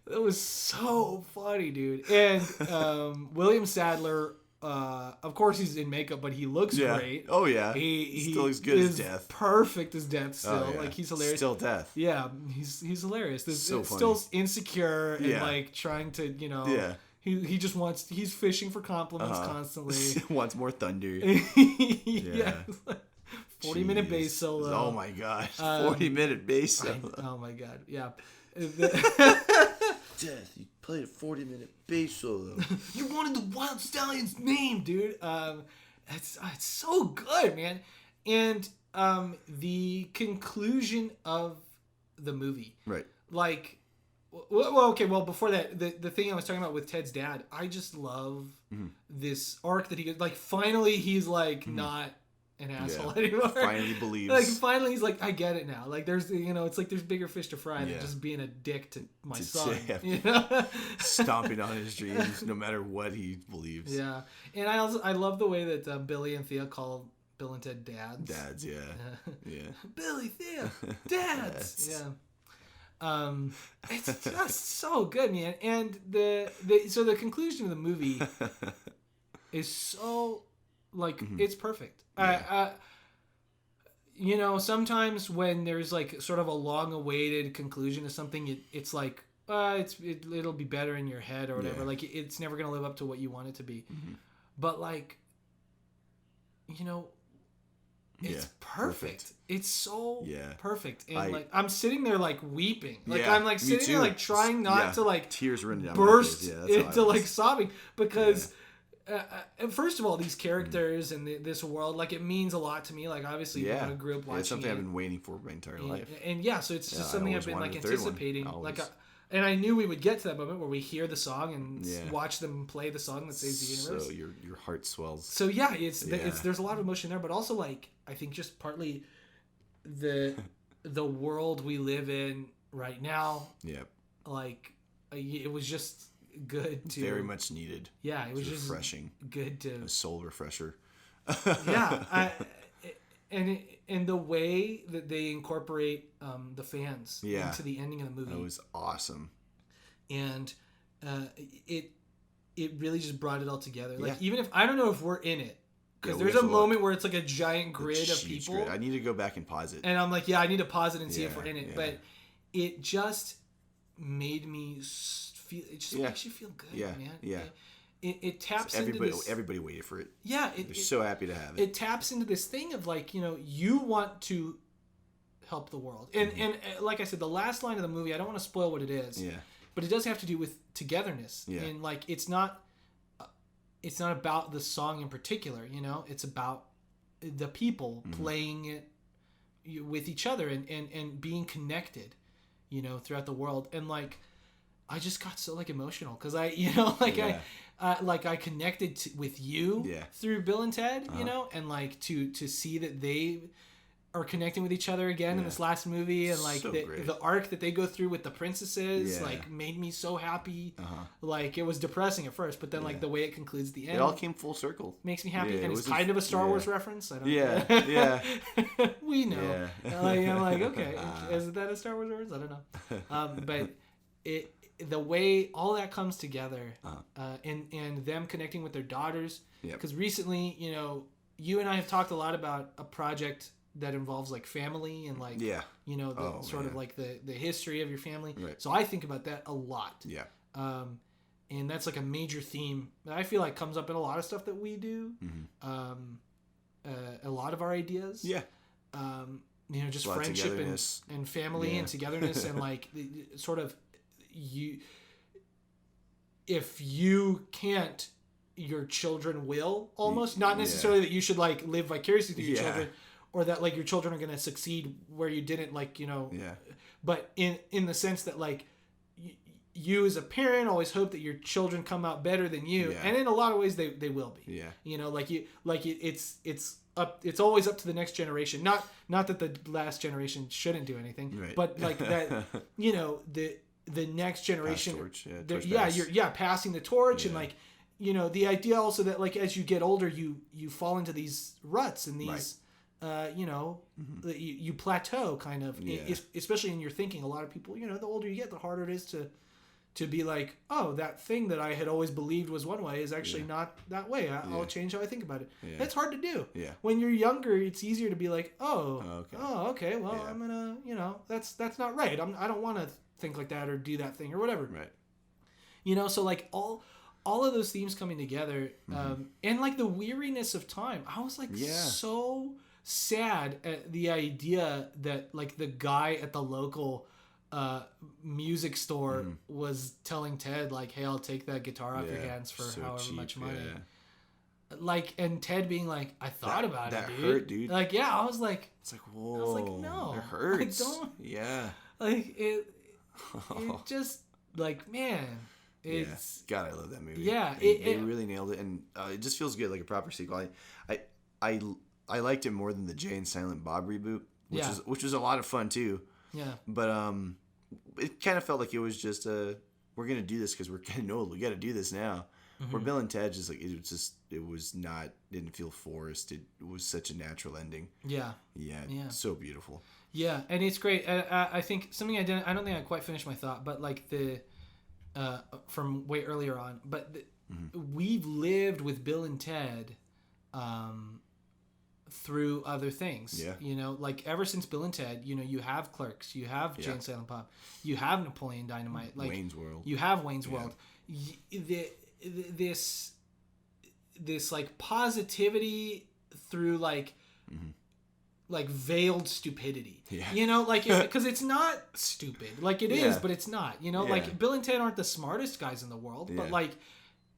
That was so funny, dude. And William Sadler, of course he's in makeup, but he looks great. Oh yeah. He still looks good as Death. Perfect as Death still. Like, he's hilarious. Still Death. Yeah, he's hilarious. So funny. Still insecure and like trying to, he just wants, he's fishing for compliments constantly. Wants more thunder. Yeah. 40-minute bass solo. Oh my gosh. 40-minute bass solo. Oh my god. Yeah. Death, you played a 40-minute bass solo. You wanted the Wild Stallion's name, dude. It's so good, man. And the conclusion of the movie. Right. Like, well, before that, the thing I was talking about with Ted's dad, I just love this arc that he, like, finally he's like not an asshole anymore. Finally believes. Like, finally he's like, I get it now. Like, there's, it's like there's bigger fish to fry than just being a dick to my son. Stomping on his dreams no matter what he believes. Yeah. And I love the way that Billy and Thea call Bill and Ted dads. Dads, yeah. Billy, Thea, dads. Yeah. It's just so good, man. And so the conclusion of the movie is so, like, it's perfect. Sometimes when there's like sort of a long-awaited conclusion to something, it's like it'll be better in your head or whatever. Like, it's never gonna live up to what you want it to be. But like, it's perfect. It's so perfect. And I'm sitting there like weeping. Like, I'm like sitting there like trying not to like tears running down burst my face. into like sobbing because first of all, these characters and this world, like, it means a lot to me. Like, obviously, when I grew up watching it's something I've been waiting for my entire life. And so it's just something I've been, like, anticipating. Like, and I knew we would get to that moment where we hear the song and watch them play the song that saves the universe. So your heart swells. So yeah, it's there's a lot of emotion there, but also, like, I think just partly the world we live in right now. Yep. Like, it was just good to very much needed. Yeah, it was just refreshing. Good to a soul refresher. And the way that they incorporate the fans into the ending of the movie, that was awesome. And it really just brought it all together. Like, even if I don't know if we're in it, because there's a moment where it's like a giant grid of people. Grid. I need to go back and pause it. And I'm like, I need to pause it and see if we're in it. But it just made me feel. It just makes you feel good, man. Yeah. It taps into this. Everybody waited for it. Yeah, they're so happy to have it. It taps into this thing of, like, you want to help the world, and like I said, the last line of the movie, I don't want to spoil what it is. Yeah. But it does have to do with togetherness, and, like, it's not about the song in particular. It's about the people playing it with each other and being connected, throughout the world, and, like, I just got so, like, emotional because I connected with you through Bill and Ted, and, like, to see that they are connecting with each other again in this last movie, and, like, the arc that they go through with the princesses, like, made me so happy. Like, it was depressing at first, but then like the way it concludes the end, it all came full circle. Makes me happy, and it's kind of a Star Wars reference. I don't know. We know. I'm like, okay, is that a Star Wars reference? I don't know. But the way all that comes together, and them connecting with their daughters, because recently, you and I have talked a lot about a project that involves, like, family and, like, of like the history of your family. Right. So I think about that a lot. Yeah. And that's, like, a major theme that I feel like comes up in a lot of stuff that we do. A lot of our ideas. Yeah. Just friendship and family and togetherness and, like, sort of, if you can't, your children will, almost. Not necessarily that you should, like, live vicariously through your children, or that, like, your children are going to succeed where you didn't, like, but in the sense that, like, you as a parent always hope that your children come out better than you, and in a lot of ways they will be. It's always up to the next generation. Not that the last generation shouldn't do anything, but, like, that the next generation, passing the torch, and, like, the idea also that, like, as you get older, you fall into these ruts and these you plateau, kind of, especially in your thinking. A lot of people, the older you get, the harder it is to be like, oh, that thing that I had always believed was one way is actually not that way. I'll change how I think about it. That's hard to do. When you're younger, it's easier to be like, okay, well, I'm gonna, that's not right. I don't want to think like that or do that thing or whatever. Right. So, like, all of those themes coming together, and, like, the weariness of time. I was, like, so sad at the idea that, like, the guy at the local music store was telling Ted, like, hey, I'll take that guitar off your hands for however cheap, much money. Like, and Ted being like, I thought about it, dude. That hurt, dude. Like, I was like, it's like, whoa. I was like, no. It hurts. Don't. Yeah. Like, it just, like, man. It's God, I love that movie. Yeah. They really nailed it, and it just feels good, like a proper sequel. I liked it more than the Jay and Silent Bob reboot, which was a lot of fun too. Yeah. But it kind of felt like it was just we're gonna do this because we're kind of old. We got to do this now. Where Bill and Ted just, like, didn't feel forced. It was such a natural ending. Yeah. So beautiful. Yeah, and it's great. I think something I don't think I quite finished my thought, but, like, the from way earlier on, but we've lived with Bill and Ted through other things. Yeah. Like, ever since Bill and Ted, you have Clerks, you have Jay and Silent Bob, you have Napoleon Dynamite, like Wayne's World. You have Wayne's World. This like positivity through, like, like, veiled stupidity. Yeah. Like, because it's not stupid. Like, it is, but it's not. Like, Bill and Ted aren't the smartest guys in the world, but, like,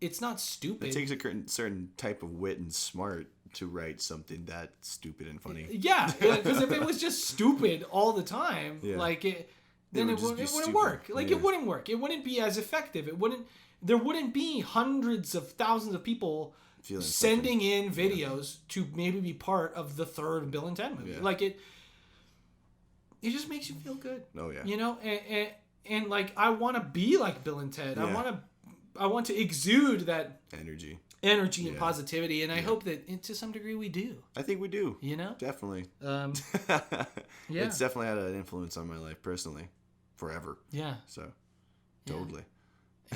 it's not stupid. It takes a certain type of wit and smart to write something that stupid and funny. Yeah, because if it was just stupid all the time, like then it wouldn't work. Like it wouldn't work. It wouldn't be as effective. There wouldn't be hundreds of thousands of people sending in videos to maybe be part of the third Bill and Ted movie. Yeah. Like it just makes you feel good. Oh yeah. You know, and like I want to be like Bill and Ted. Yeah. I want to exude that energy and positivity, and I hope that to some degree we do. I think we do. You know, definitely. It's definitely had an influence on my life personally, forever. Yeah. So, totally.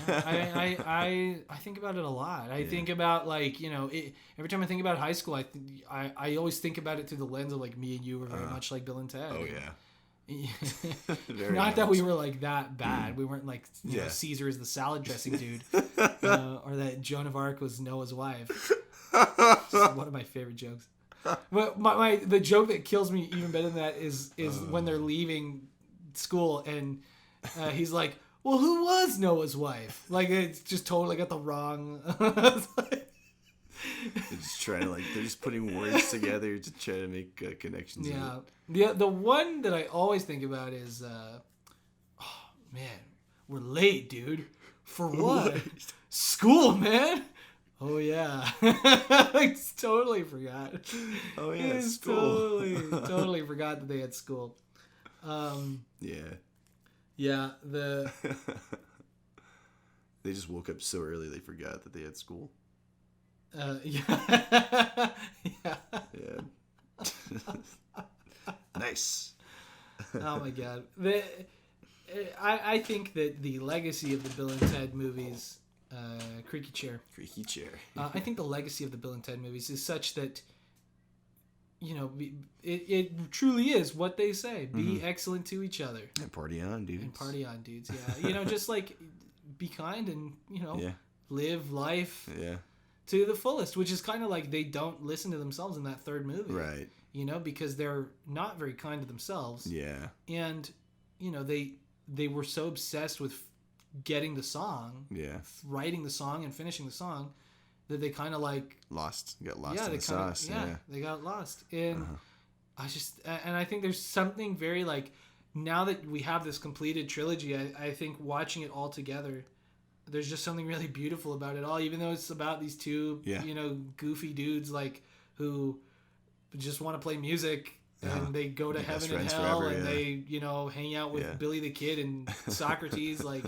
Yeah. I think about it a lot. I think about like, you know, every time I think about high school, I always think about it through the lens of like me and you were very much like Bill and Ted. Oh yeah. Not that we were like that bad. We weren't like you know, Caesar is the salad dressing dude, or that Joan of Arc was Noah's wife. Just one of my favorite jokes. But the joke that kills me even better than that is when they're leaving school and he's like, "Well, who was Noah's wife?" Like it's just totally got the wrong. They're just trying to they're just putting words together to try to make connections. Yeah. The one that I always think about is, oh man, we're late, dude. For what? School, man. Oh yeah. I totally forgot. Oh yeah, school. Totally forgot that they had school. Yeah. They just woke up so early they forgot that they had school. Yeah. Nice. Oh my god. I think that the legacy of the Bill and Ted movies, Creaky Chair. I think the legacy of the Bill and Ted movies is such that, you know, it truly is what they say. Be excellent to each other. And party on, dudes. Yeah. You know, just like be kind and, you know, live life. Yeah. To the fullest, which is kind of like they don't listen to themselves in that third movie. Right. You know, because they're not very kind to themselves. Yeah. And, you know, they were so obsessed with getting the song. Yeah. Writing the song and finishing the song that they kind of like... Got lost in the sauce. Yeah, they got lost. And I think there's something very like, now that we have this completed trilogy, I think watching it all together... There's just something really beautiful about it all, even though it's about these two, you know, goofy dudes like who just want to play music and they go to heaven and hell forever, and they, you know, hang out with Billy the Kid and Socrates. Like,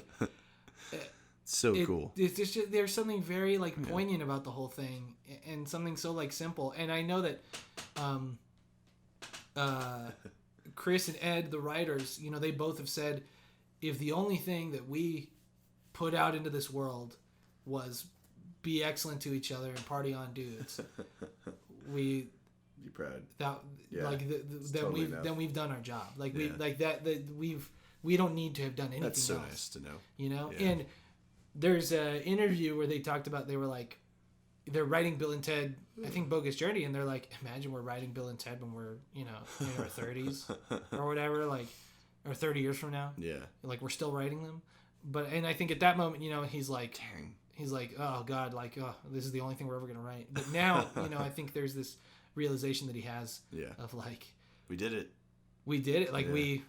cool. It's just, there's something very like poignant about the whole thing and something so like simple. And I know that Chris and Ed, the writers, you know, they both have said, if the only thing that we put out into this world was be excellent to each other and party on dudes, be proud then we've done our job. Like we don't need to have done anything That's so else. Nice to know. You know, and there's an interview where they talked about, they were like, they're writing Bill and Ted, I think Bogus Journey, and they're like, imagine we're writing Bill and Ted when we're, you know, in our 30s or whatever, like, or 30 years from now. Yeah. Like we're still writing them. And I think at that moment, you know, he's like, oh God, like, oh, this is the only thing we're ever going to write. But now, you know, I think there's this realization that he has of like, we did it. Like we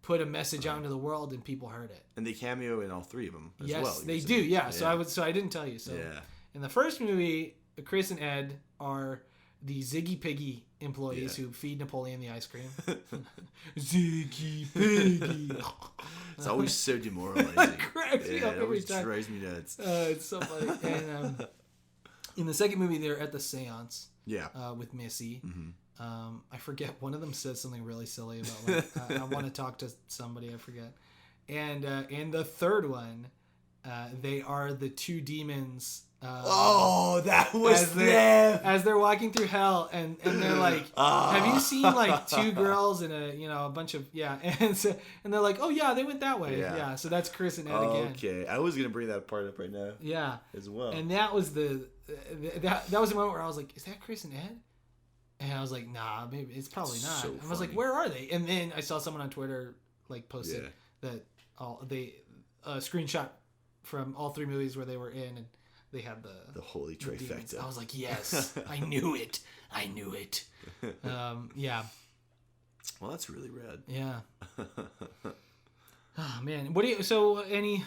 put a message out into the world and people heard it. And they cameo in all three of them as well. Yes, they do. Yeah. So I didn't tell you. So in the first movie, Chris and Ed are the Ziggy Piggy employees who feed Napoleon the ice cream. Ziggy Piggy. It's always so demoralizing. It cracks me up every time. It drives me nuts. It's so funny. And in the second movie, they're at the seance. Yeah. With Missy. Mm-hmm. I forget. One of them says something really silly about like, I want to talk to somebody. I forget. And in the third one, they are the two demons. That was them. As they're walking through hell, and they're like, have you seen like two girls and a bunch of and they're like, oh yeah, they went that way. Yeah. So that's Chris and Ed again. Okay, I was gonna bring that part up right now. Yeah. As well. And that was that was the moment where I was like, is that Chris and Ed? And I was like, nah, maybe it's probably not. So I was like, where are they? And then I saw someone on Twitter like posted that they screenshot from all three movies where they were in, and they had the holy trifecta. I was like, yes, I knew it. Yeah. Well, that's really rad. Yeah. Oh man, what do you? So any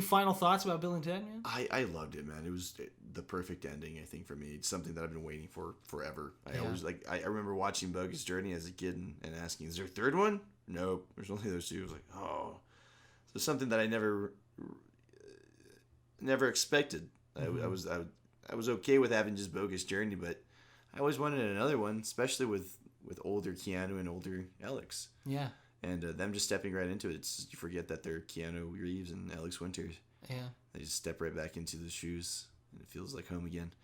final thoughts about Bill and Ted, man? I loved it, man. It was the perfect ending, I think, for me. It's something that I've been waiting for forever. I always I remember watching Bogus Journey as a kid and asking, is there a third one? Nope. There's only those two. I was like, oh. So something that I never expected. Mm-hmm. I was okay with having just Bogus Journey, but I always wanted another one, especially with older Keanu and older Alex. Yeah. And them just stepping right into it. You forget that they're Keanu Reeves and Alex Winter. Yeah. They just step right back into the shoes, and it feels like home again.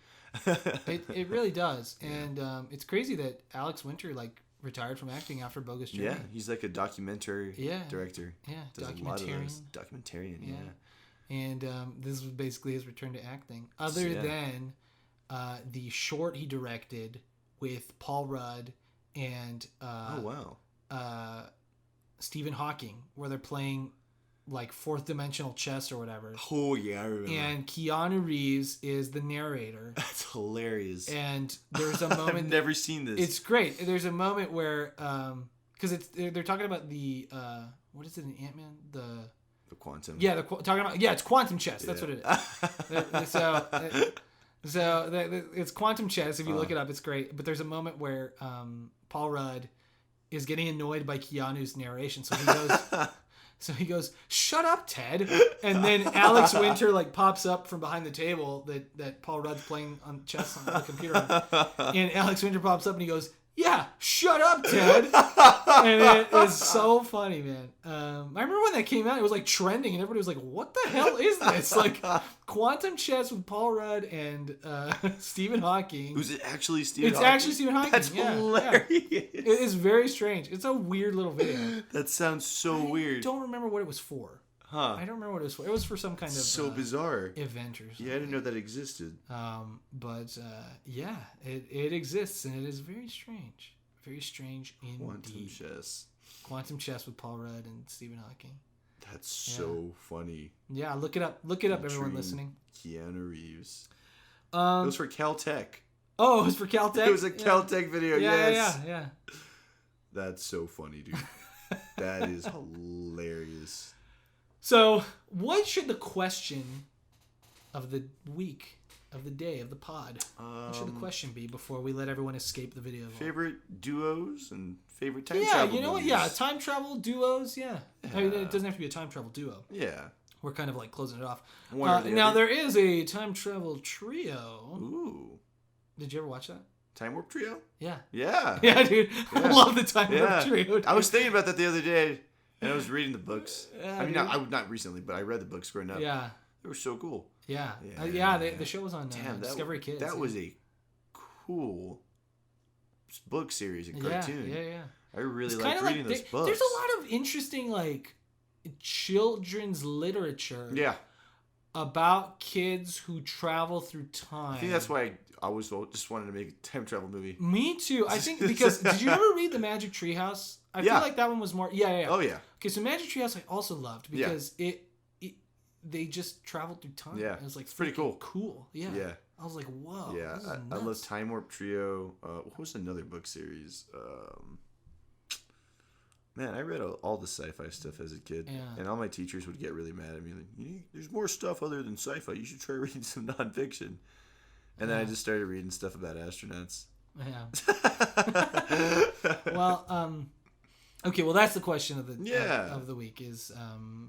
It really does. And it's crazy that Alex Winter retired from acting after Bogus Journey. Yeah, he's like a documentary director. Yeah, does documentarian. Yeah. And this was basically his return to acting. Other than the short he directed with Paul Rudd and Stephen Hawking, where they're playing fourth dimensional chess or whatever. Oh yeah, I remember. And Keanu Reeves is the narrator. That's hilarious. And there's a moment. I've never seen this. It's great. There's a moment where because they're talking about the what is it in Ant-Man, the quantum. Yeah, it's quantum chess. That's what it is. It's quantum chess. If you look it up, it's great. But there's a moment where Paul Rudd is getting annoyed by Keanu's narration, so he goes, "Shut up, Ted!" And then Alex Winter pops up from behind the table that Paul Rudd's playing on chess on the computer, and Alex Winter pops up and he goes, "Yeah, shut up, Ted!" And it is so funny, man. I remember when that came out, it was trending, and everybody was like, "What the hell is this?" Quantum chess with Paul Rudd and Stephen Hawking. Who's it actually Stephen Hawking? It's actually Stephen Hawking. That's hilarious. Yeah. It is very strange. It's a weird little video. That sounds so weird. I don't remember what it was for. Huh. I don't remember what it was for. It was for some kind of so bizarre event or something. Yeah, I didn't know that existed. But it exists, and it is very strange. Very strange indeed. Quantum chess with Paul Rudd and Stephen Hawking. That's so funny. Yeah, look it up. Look it up, everyone listening. Keanu Reeves. It was for Caltech. Oh, it was for Caltech? It was a Caltech video, yes. Yeah. That's so funny, dude. That is hilarious. So, what should the question of the week, of the day, of the pod, what should the question be before we let everyone escape the video? Favorite duos and favorite time travel movies. What? Yeah, time travel duos, I mean, it doesn't have to be a time travel duo. Yeah. We're kind of closing it off. Now, there is a time travel trio. Ooh. Did you ever watch that? Time Warp Trio? Yeah. Yeah. Yeah, dude. I love the Time Warp Trio. Dude. I was thinking about that the other day, and I was reading the books. I mean, not recently, but I read the books growing up. Yeah. They were so cool. Yeah. The show was on Discovery Kids. That was a cool book series and cartoon. Yeah. I really liked reading those books. There's a lot of interesting, children's literature. Yeah. About kids who travel through time. I think that's why I always just wanted to make a time travel movie. Me too. I think because did you ever read The Magic Treehouse? I feel like that one was more. Yeah. Oh yeah. Okay, so Magic Treehouse I also loved because they just traveled through time. Yeah, it was it's pretty cool. Cool. Yeah. Yeah. I was like, whoa. Yeah, I love Time Warp Trio. What was another book series? Man, I read all the sci-fi stuff as a kid, and all my teachers would get really mad at me. There's more stuff other than sci-fi. You should try reading some nonfiction. And then I just started reading stuff about astronauts. Yeah. Well, okay. Well, that's the question of the week is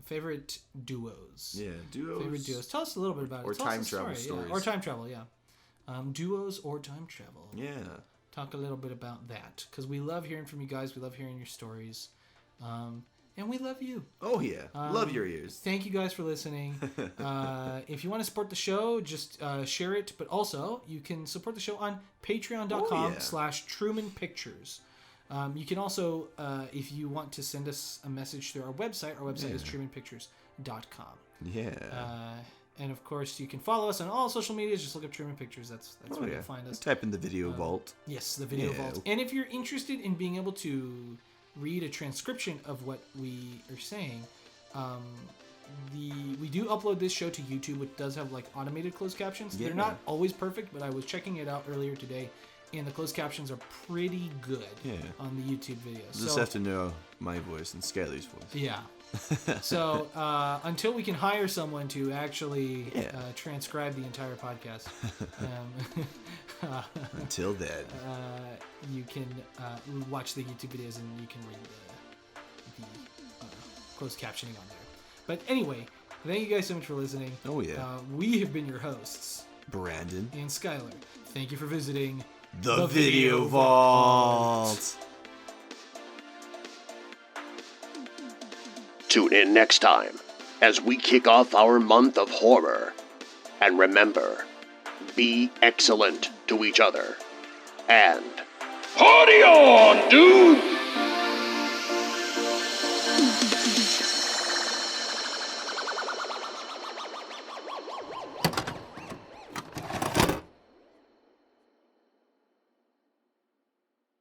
favorite duos. Yeah, duos. Favorite duos. Tell us a little bit about it. Or time travel stories. Yeah. Or time travel. Yeah. Duos or time travel. Yeah. Talk a little bit about that because we love hearing from you guys. We love hearing your stories, and we love you. Oh yeah, love your ears. Thank you guys for listening. If you want to support the show, just share it. But also, you can support the show on Patreon.com/Truman Pictures. You can also, if you want to send us a message through our website is TrumanPictures.com. Yeah. And of course, you can follow us on all social medias. Just look up Truman Pictures. That's where you'll find us. Type in the Video Vault. Yes, the Video Vault. And if you're interested in being able to read a transcription of what we are saying, we do upload this show to YouTube, which does have like automated closed captions. Yeah. They're not always perfect, but I was checking it out earlier today, and the closed captions are pretty good on the YouTube videos. Just have to know my voice and Skyler's voice. Yeah. So until we can hire someone to actually transcribe the entire podcast, until then, you can watch the YouTube videos and you can read the closed captioning on there. But anyway, thank you guys so much for listening. Oh yeah. We have been your hosts, Brandon and Skyler. Thank you for visiting the Video Vault. Tune in next time as we kick off our month of horror. And remember, be excellent to each other. And party on, dude!